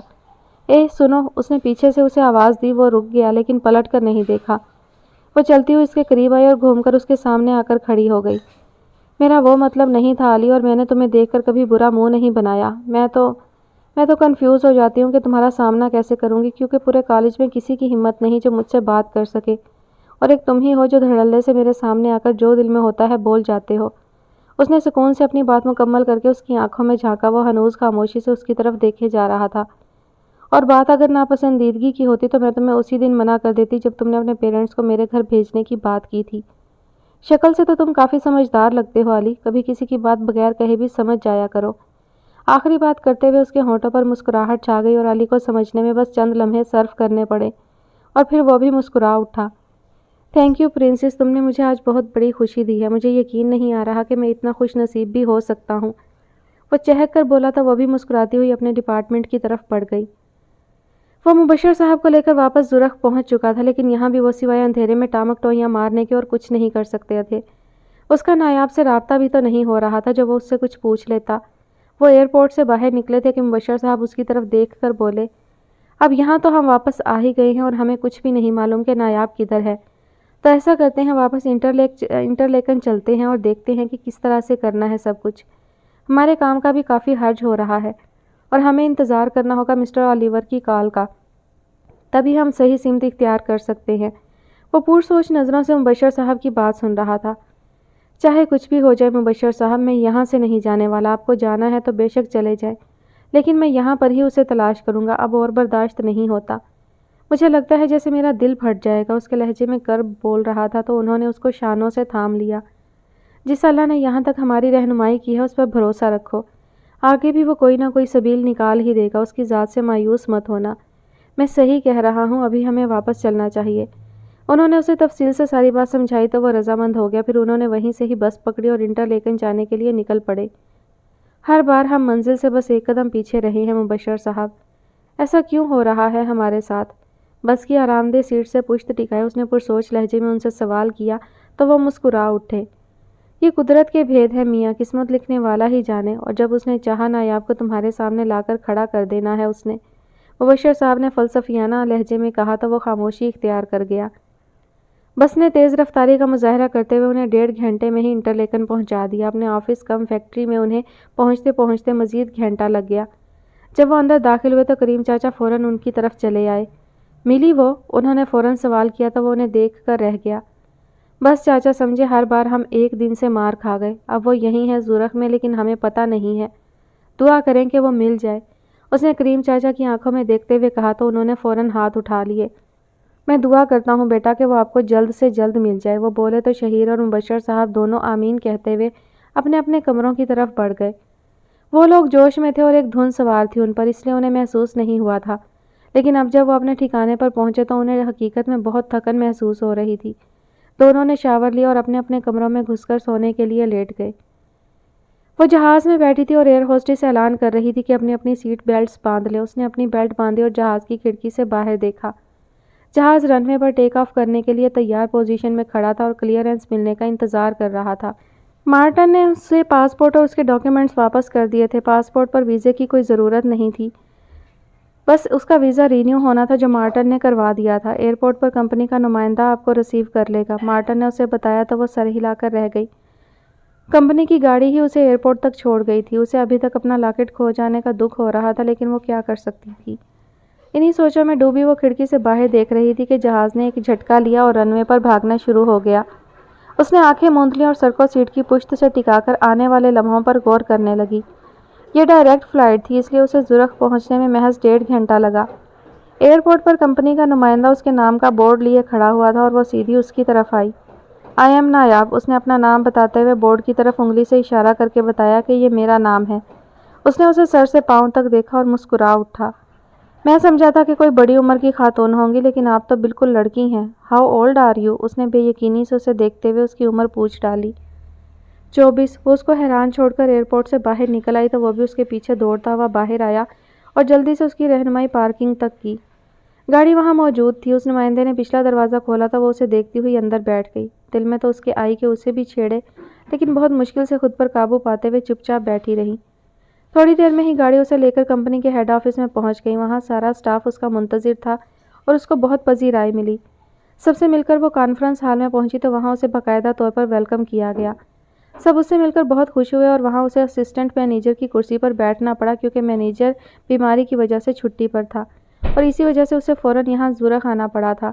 سنو، اس نے پیچھے سے اسے آواز دی۔ وہ رک گیا لیکن پلٹ کر نہیں دیکھا۔ وہ چلتی ہوئی اس کے قریب آئی اور گھوم کر اس کے سامنے آ کر کھڑی ہو گئی۔ میرا وہ مطلب نہیں تھا علی، اور میں نے تمہیں دیکھ کر کبھی برا منہ نہیں بنایا۔ میں تو کنفیوز ہو جاتی ہوں کہ تمہارا سامنا کیسے کروں گی، کیونکہ پورے کالج میں کسی کی ہمت نہیں جو مجھ سے بات کر سکے، اور ایک تم ہی ہو جو دھڑلے سے میرے سامنے آ کر جو دل میں ہوتا ہے بول جاتے ہو۔ اس نے سکون سے اپنی بات مکمل کر کے اس کی آنکھوں میں جھانکا۔ وہ ہنوز خاموشی سے اس کی طرف دیکھے جا رہا تھا۔ اور بات اگر ناپسندیدگی کی ہوتی تو میں تمہیں اسی دن منع کر دیتی جب تم نے اپنے پیرنٹس کو میرے گھر بھیجنے کی بات کی تھی۔ شکل سے تو تم کافی سمجھدار لگتے ہو علی، کبھی کسی کی بات بغیر کہے بھی سمجھ جایا کرو۔ آخری بات کرتے ہوئے اس کے ہونٹوں پر مسکراہٹ چھا گئی اور علی کو سمجھنے میں بس چند لمحے صرف کرنے پڑے اور پھر وہ بھی مسکرا اٹھا۔ تھینک یو پرنسس، تم نے مجھے آج بہت بڑی خوشی دی ہے۔ مجھے یقین نہیں آ رہا کہ میں اتنا خوش نصیب بھی ہو سکتا ہوں۔ وہ چہک کر بولا تو وہ بھی مسکراتی ہوئی اپنے ڈپارٹمنٹ کی طرف بڑھ گئی۔ وہ مبشر صاحب کو لے کر واپس زرخ پہنچ چکا تھا، لیکن یہاں بھی وہ سوائے اندھیرے میں ٹامک ٹوئیاں مارنے کے اور کچھ نہیں کر سکتے تھے۔ اس کا نایاب سے رابطہ بھی تو نہیں ہو رہا تھا جو وہ اس سے کچھ پوچھ لیتا۔ وہ ایئرپورٹ سے باہر نکلے تھے کہ مبشر صاحب اس کی طرف دیکھ کر بولے، اب یہاں تو ہم واپس آ ہی گئے ہیں اور ہمیں کچھ بھی نہیں معلوم کہ نایاب کدھر ہے، تو ایسا کرتے ہیں واپس انٹرلیکن چلتے ہیں اور دیکھتے ہیں کہ کس طرح سے کرنا ہے سب کچھ۔ ہمارے کام کا بھی کافی حرج ہو رہا ہے اور ہمیں انتظار کرنا ہوگا مسٹر اولیور کی کال کا، تبھی ہم صحیح سمت اختیار کر سکتے ہیں۔ وہ پرسوچ نظروں سے مبشر صاحب کی بات سن رہا تھا۔ چاہے کچھ بھی ہو جائے مبشر صاحب، میں یہاں سے نہیں جانے والا۔ آپ کو جانا ہے تو بے شک چلے جائیں، لیکن میں یہاں پر ہی اسے تلاش کروں گا، اب اور برداشت نہیں ہوتا۔ مجھے لگتا ہے جیسے میرا دل پھٹ جائے گا۔ اس کے لہجے میں کرب بول رہا تھا تو انہوں نے اس کو شانوں سے تھام لیا۔ جس اللہ نے یہاں تک ہماری رہنمائی کی ہے اس پر بھروسہ رکھو، آگے بھی وہ کوئی نہ کوئی سبیل نکال ہی دے گا۔ اس کی ذات سے مایوس مت ہونا، میں صحیح کہہ رہا ہوں، ابھی ہمیں واپس چلنا چاہیے۔ انہوں نے اسے تفصیل سے ساری بات سمجھائی تو وہ رضامند ہو گیا۔ پھر انہوں نے وہیں سے ہی بس پکڑی اور انٹرلیکن جانے کے لیے نکل پڑے۔ ہر بار ہم منزل سے بس ایک قدم پیچھے رہے ہیں مبشر صاحب، ایسا کیوں ہو رہا ہے ہمارے ساتھ؟ بس کی آرام دہ سیٹ سے پشت ٹکائے اس نے پرسوچ لہجے میں ان سے سوال کیا تو وہ مسکرا اٹھے۔ یہ قدرت کے بھید ہے میاں، قسمت لکھنے والا ہی جانے، اور جب اس نے چاہا نایاب کو تمہارے سامنے لا کر کھڑا کر دینا ہے اس نے، مبشر صاحب نے فلسفیانہ لہجے میں کہا تو وہ خاموشی اختیار کر گیا۔ بس نے تیز رفتاری کا مظاہرہ کرتے ہوئے انہیں 1.5 گھنٹے میں ہی انٹرلیکن پہنچا دیا۔ اپنے آفس کم فیکٹری میں انہیں پہنچتے پہنچتے مزید گھنٹہ لگ گیا۔ جب وہ اندر داخل ہوئے تو کریم چاچا فوراً ان کی طرف چلے آئے۔ ملی وہ؟ انہوں نے فوراً سوال کیا تو وہ انہیں دیکھ کر رہ گیا۔ بس چاچا سمجھے ہر بار ہم ایک دن سے مار کھا گئے۔ اب وہ یہیں ہے زورخ میں، لیکن ہمیں پتہ نہیں ہے۔ دعا کریں کہ وہ مل جائے، اس نے کریم چاچا کی آنکھوں میں دیکھتے ہوئے کہا تو انہوں نے فوراً ہاتھ اٹھا لیے۔ میں دعا کرتا ہوں بیٹا کہ وہ آپ کو جلد سے جلد مل جائے۔ وہ بولے تو شہیر اور مبشر صاحب دونوں آمین کہتے ہوئے اپنے اپنے کمروں کی طرف بڑھ گئے۔ وہ لوگ جوش میں تھے اور ایک دھن سوار تھی ان پر، اس لیے انہیں محسوس نہیں ہوا تھا، لیکن اب جب وہ اپنے ٹھکانے پر پہنچے تو انہیں حقیقت میں بہت تھکن محسوس ہو رہی تھی۔ دونوں نے شاور لیا اور اپنے اپنے کمروں میں گھس کر سونے کے لیے لیٹ گئے۔ وہ جہاز میں بیٹھی تھی اور ایئر ہوسٹس اعلان کر رہی تھی کہ اپنی اپنی سیٹ بیلٹس باندھ لیں۔ اس نے اپنی بیلٹ باندھی اور جہاز کی کھڑکی سے باہر دیکھا۔ جہاز رن وے پر ٹیک آف کرنے کے لیے تیار پوزیشن میں کھڑا تھا اور کلیئرنس ملنے کا انتظار کر رہا تھا۔ مارٹن نے اسے پاسپورٹ اور اس کے ڈاکیومنٹس واپس کر دیے تھے۔ پاسپورٹ پر ویزے کی کوئی ضرورت نہیں تھی، بس اس کا ویزا رینیو ہونا تھا جو مارٹن نے کروا دیا تھا۔ ایئرپورٹ پر کمپنی کا نمائندہ آپ کو ریسیو کر لے گا، مارٹن نے اسے بتایا تو وہ سر ہلا کر رہ گئی۔ کمپنی کی گاڑی ہی اسے ایئرپورٹ تک چھوڑ گئی تھی۔ اسے ابھی تک اپنا لاکٹ کھو جانے کا دکھ ہو رہا تھا، لیکن وہ کیا کر سکتی تھی؟ انہی سوچوں میں ڈوبی وہ کھڑکی سے باہر دیکھ رہی تھی کہ جہاز نے ایک جھٹکا لیا اور رن وے پر بھاگنا شروع ہو گیا۔ اس نے آنکھیں موند لیں اور سر کو سیٹ کی پشت سے ٹکا کر آنے والے لمحوں پر غور کرنے لگی۔ یہ ڈائریکٹ فلائٹ تھی، اس لیے اسے زورخ پہنچنے میں محض 1.5 گھنٹہ لگا۔ ایئرپورٹ پر کمپنی کا نمائندہ اس کے نام کا بورڈ لیے کھڑا ہوا تھا اور وہ سیدھی اس کی طرف آئی۔ آئی ایم نایاب، اس نے اپنا نام بتاتے ہوئے بورڈ کی طرف انگلی سے اشارہ کر کے بتایا کہ یہ میرا نام ہے۔ اس نے اسے سر سے پاؤں تک دیکھا اور مسکرا اٹھا۔ میں سمجھا تھا کہ کوئی بڑی عمر کی خاتون ہوں گی، لیکن آپ تو بالکل لڑکی ہیں۔ How old are you? اس نے بے یقینی سے اسے دیکھتے ہوئے اس کی عمر پوچھ ڈالی۔ 24۔ وہ اس کو حیران چھوڑ کر ایئرپورٹ سے باہر نکل آئی تو وہ بھی اس کے پیچھے دوڑتا ہوا باہر آیا اور جلدی سے اس کی رہنمائی پارکنگ تک کی۔ گاڑی وہاں موجود تھی۔ اس نمائندے نے پچھلا دروازہ کھولا تو وہ اسے دیکھتی ہوئی اندر بیٹھ گئی۔ دل میں تو اس کے آئی کہ اسے بھی چھیڑے، لیکن بہت مشکل سے خود پر قابو پاتے ہوئے چپ چاپ بیٹھی رہی۔ تھوڑی دیر میں ہی گاڑی اسے لے کر کمپنی کے ہیڈ آفس میں پہنچ گئی۔ وہاں سارا سٹاف اس کا منتظر تھا اور اس کو بہت پذیرائی ملی۔ سب سے مل کر وہ کانفرنس ہال میں پہنچی تو وہاں اسے باقاعدہ طور پر ویلکم کیا گیا۔ سب اس سے مل کر بہت خوش ہوئے اور وہاں اسے اسسٹنٹ مینیجر کی کرسی پر بیٹھنا پڑا کیونکہ مینیجر بیماری کی وجہ سے چھٹی پر تھا اور اسی وجہ سے اسے فوراً یہاں زورخ آنا پڑا تھا۔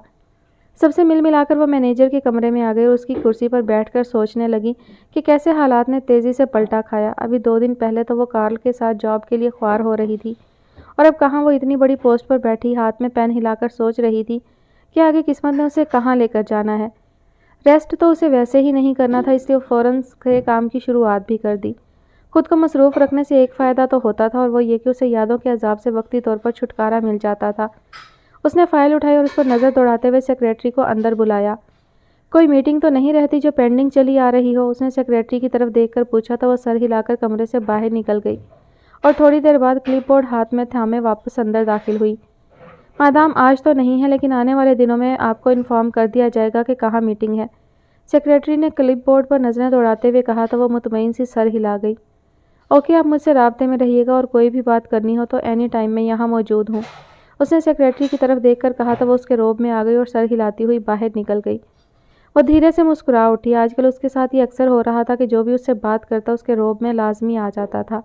سب سے مل ملا کر وہ مینیجر کے کمرے میں آ گئی اور اس کی کرسی پر بیٹھ کر سوچنے لگی کہ کیسے حالات نے تیزی سے پلٹا کھایا۔ ابھی 2 دن پہلے تو وہ کارل کے ساتھ جاب کے لیے خوار ہو رہی تھی اور اب کہاں وہ اتنی بڑی پوسٹ پر بیٹھی ہاتھ میں پین ہلا کر سوچ رہی تھی کہ آگے قسمت نے اسے کہاں لے کر جانا ہے۔ ریسٹ تو اسے ویسے ہی نہیں کرنا تھا، اس لیے وہ فوراً سے کام کی شروعات بھی کر دی۔ خود کو مصروف رکھنے سے ایک فائدہ تو ہوتا تھا اور وہ یہ کہ اسے یادوں کے عذاب سے وقتی طور پر چھٹکارا مل جاتا تھا۔ اس نے فائل اٹھائی اور اس پر نظر دوڑاتے ہوئے سیکریٹری کو اندر بلایا۔ کوئی میٹنگ تو نہیں رہتی جو پینڈنگ چلی آ رہی ہو؟ اس نے سیکریٹری کی طرف دیکھ کر پوچھا تو وہ سر ہلا کر کمرے سے باہر نکل گئی اور تھوڑی دیر بعد کلپ بورڈ ہاتھ میں تھامے واپس اندر داخل ہوئی۔ مادام آج تو نہیں ہے، لیکن آنے والے دنوں میں آپ کو انفارم کر دیا جائے گا کہ کہاں میٹنگ ہے، سیکریٹری نے کلپ بورڈ پر نظریں دوڑاتے ہوئے کہا تو وہ مطمئن سی سر ہلا گئی۔ اوکے، آپ مجھ سے رابطے میں رہیے گا اور کوئی بھی بات کرنی ہو تو اینی ٹائم میں یہاں موجود ہوں، اس نے سیکریٹری کی طرف دیکھ کر کہا تو وہ اس کے روب میں آ گئی اور سر ہلاتی ہوئی باہر نکل گئی۔ وہ دھیرے سے مسکرا اٹھی۔ آج کل اس کے ساتھ یہ اکثر ہو رہا تھا کہ جو بھی اس سے بات کرتا اس کے روب میں لازمی آ جاتا تھا۔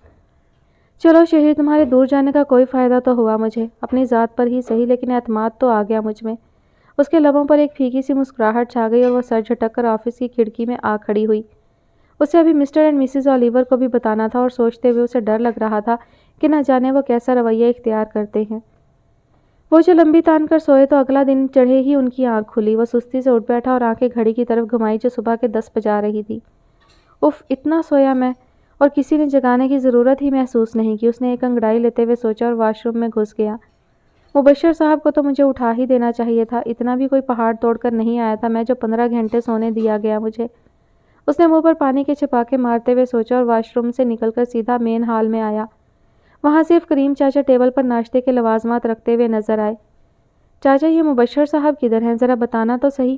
چلو شہیر، تمہارے دور جانے کا کوئی فائدہ تو ہوا مجھے، اپنی ذات پر ہی صحیح، لیکن اعتماد تو آ گیا مجھ میں۔ اس کے لبوں پر ایک پھیکی سی مسکراہٹ چھا گئی اور وہ سر جھٹک کر آفس کی کھڑکی میں آ کھڑی ہوئی۔ اسے ابھی مسٹر اینڈ مسز اولیور کو بھی بتانا تھا اور سوچتے ہوئے اسے ڈر لگ رہا تھا کہ نہ جانے وہ کیسا رویہ اختیار کرتے ہیں۔ وہ جو لمبی تان کر سوئے تو اگلا دن چڑھے ہی ان کی آنکھ کھلی۔ وہ سستی سے اٹھ بیٹھا اور آنکھیں گھڑی کی طرف گھمائی جو صبح کے 10 بجا رہی تھی۔ اف، اتنا سویا میں اور کسی نے جگانے کی ضرورت ہی محسوس نہیں کی، اس نے ایک انگڑائی لیتے ہوئے سوچا اور واش روم میں گھس گیا۔ مبشر صاحب کو تو مجھے اٹھا ہی دینا چاہیے تھا، اتنا بھی کوئی پہاڑ توڑ کر نہیں آیا تھا میں جو 15 گھنٹے سونے دیا گیا مجھے۔ اس نے منہ پر پانی کے چھپاکے مارتے ہوئے سوچا اور واش روم سے نکل کر سیدھا مین ہال میں آیا۔ وہاں صرف کریم چاچا ٹیبل پر ناشتے کے لوازمات رکھتے ہوئے نظر آئے۔ چاچا، یہ مبشر صاحب کدھر ہیں؟ ذرا بتانا تو صحیح،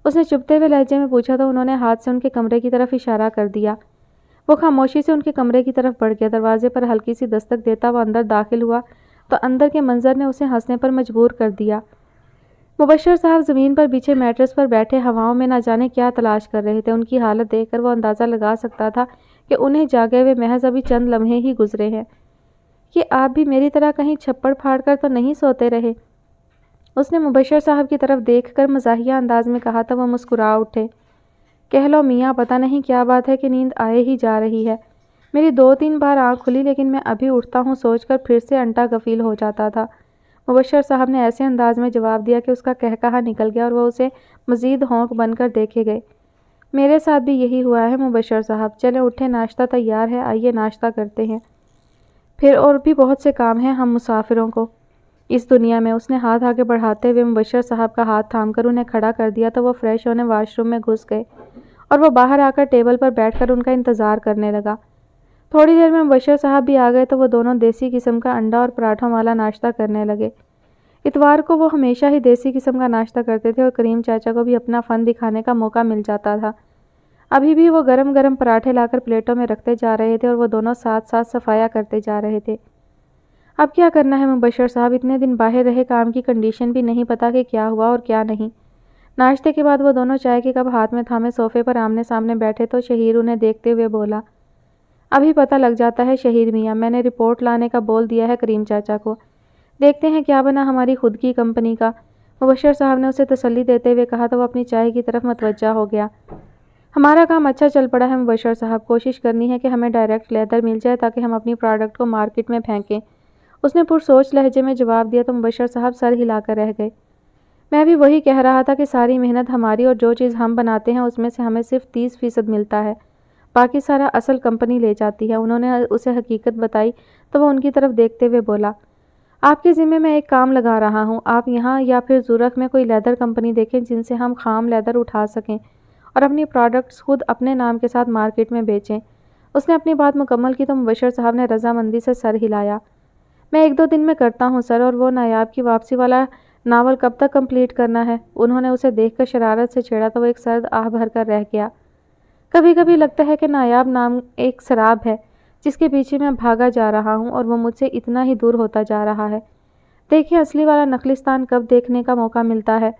اس نے چبھتے ہوئے لہجے میں پوچھا تو انہوں نے ہاتھ سے ان کے کمرے کی طرف اشارہ کر دیا۔ وہ خاموشی سے ان کے کمرے کی طرف بڑھ گیا۔ دروازے پر ہلکی سی دستک دیتا وہ اندر داخل ہوا تو اندر کے منظر نے اسے ہنسنے پر مجبور کر دیا۔ مبشر صاحب زمین پر بچھے میٹرس پر بیٹھے ہواؤں میں نہ جانے کیا تلاش کر رہے تھے۔ ان کی حالت دیکھ کر وہ اندازہ لگا سکتا تھا کہ انہیں جاگے ہوئے محض ابھی چند لمحے ہی گزرے ہیں۔ کہ آپ بھی میری طرح کہیں چھپڑ پھاڑ کر تو نہیں سوتے رہے؟ اس نے مبشر صاحب کی طرف دیکھ کر مزاحیہ انداز میں کہا تو وہ مسکرا اٹھے۔ کہہ لو میاں، پتہ نہیں کیا بات ہے کہ نیند آئے ہی جا رہی ہے۔ میری 2-3 بار آنکھ کھلی لیکن میں ابھی اٹھتا ہوں سوچ کر پھر سے انٹا غفیل ہو جاتا تھا۔ مبشر صاحب نے ایسے انداز میں جواب دیا کہ اس کا قہقہا نکل گیا اور وہ اسے مزید ہونک بن کر دیکھے گئے۔ میرے ساتھ بھی یہی ہوا ہے مبشر صاحب، چلیں اٹھیں، ناشتہ تیار ہے، آئیے ناشتہ کرتے ہیں۔ پھر اور بھی بہت سے کام ہیں ہم مسافروں کو اس دنیا میں۔ اس نے ہاتھ آگے بڑھاتے ہوئے مبشر صاحب کا ہاتھ تھام کر انہیں کھڑا کر دیا تو وہ فریش ہونے واش روم میں گھس گئے اور وہ باہر آ کر ٹیبل پر بیٹھ کر ان کا انتظار کرنے لگا۔ تھوڑی دیر میں مبشر صاحب بھی آ گئے تو وہ دونوں دیسی قسم کا انڈا اور پراٹھوں والا ناشتہ کرنے لگے۔ اتوار کو وہ ہمیشہ ہی دیسی قسم کا ناشتہ کرتے تھے اور کریم چاچا کو بھی اپنا فن دکھانے کا موقع مل جاتا تھا۔ ابھی بھی وہ گرم گرم پراٹھے لا کر پلیٹوں میں رکھتے جا رہے تھے اور وہ دونوں ساتھ ساتھ صفایا کرتے جا رہے تھے۔ اب کیا کرنا ہے مبشر صاحب، اتنے دن باہر رہے، کام کی کنڈیشن بھی نہیں پتا کہ کیا ہوا اور کیا نہیں۔ ناشتے کے بعد وہ دونوں چائے کی کپ ہاتھ میں تھامے صوفے پر آمنے سامنے بیٹھے تو شہیر انہیں دیکھتے ہوئے بولا، ابھی پتہ لگ جاتا ہے شہیر میاں، میں نے رپورٹ لانے کا بول دیا ہے کریم چاچا کو، دیکھتے ہیں کیا بنا ہماری خود کی کمپنی کا۔ مبشر صاحب نے اسے تسلی دیتے ہوئے کہا تو وہ اپنی چائے کی طرف متوجہ ہو گیا۔ ہمارا کام اچھا چل پڑا ہے مبشر صاحب، کوشش کرنی ہے کہ ہمیں ڈائریکٹ لیدر مل جائے تاکہ ہم اپنی پروڈکٹ کو مارکیٹ میں پھینکیں۔ اس نے پرسوچ لہجے میں جواب دیا تو مبشر صاحب سر ہلا کر رہ گئے۔ میں بھی وہی کہہ رہا تھا کہ ساری محنت ہماری اور جو چیز ہم بناتے ہیں اس میں سے ہمیں صرف 30% ملتا ہے، باقی سارا اصل کمپنی لے جاتی ہے۔ انہوں نے اسے حقیقت بتائی تو وہ ان کی طرف دیکھتے ہوئے بولا، آپ کے ذمے میں ایک کام لگا رہا ہوں، آپ یہاں یا پھر زورخ میں کوئی لیدر کمپنی دیکھیں جن سے ہم خام لیدر اٹھا سکیں اور اپنی پروڈکٹس خود اپنے نام کے ساتھ مارکیٹ میں بیچیں۔ اس نے اپنی بات مکمل کی تو مبشر صاحب نے رضامندی سے سر ہلایا۔ میں 1-2 دن میں کرتا ہوں سر، اور وہ نایاب کی واپسی والا ناول کب تک کمپلیٹ کرنا ہے؟ انہوں نے اسے دیکھ کر شرارت سے چھیڑا تو وہ ایک سرد آہ بھر کر رہ گیا۔ کبھی کبھی لگتا ہے کہ نایاب نام ایک سراب ہے جس کے پیچھے میں بھاگا جا رہا ہوں اور وہ مجھ سے اتنا ہی دور ہوتا جا رہا ہے۔ دیکھیں اصلی والا نخلستان کب دیکھنے کا موقع ملتا ہے۔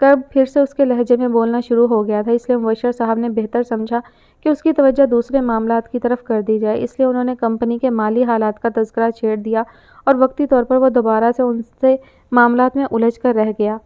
کب پھر سے اس کے لہجے میں بولنا شروع ہو گیا تھا، اس لیے مبشر صاحب نے بہتر سمجھا کہ اس کی توجہ دوسرے معاملات کی طرف کر دی جائے، اس لیے انہوں نے کمپنی کے مالی حالات کا تذکرہ چھیڑ دیا اور وقتی طور پر وہ دوبارہ سے ان سے معاملات میں الجھ کر رہ گیا۔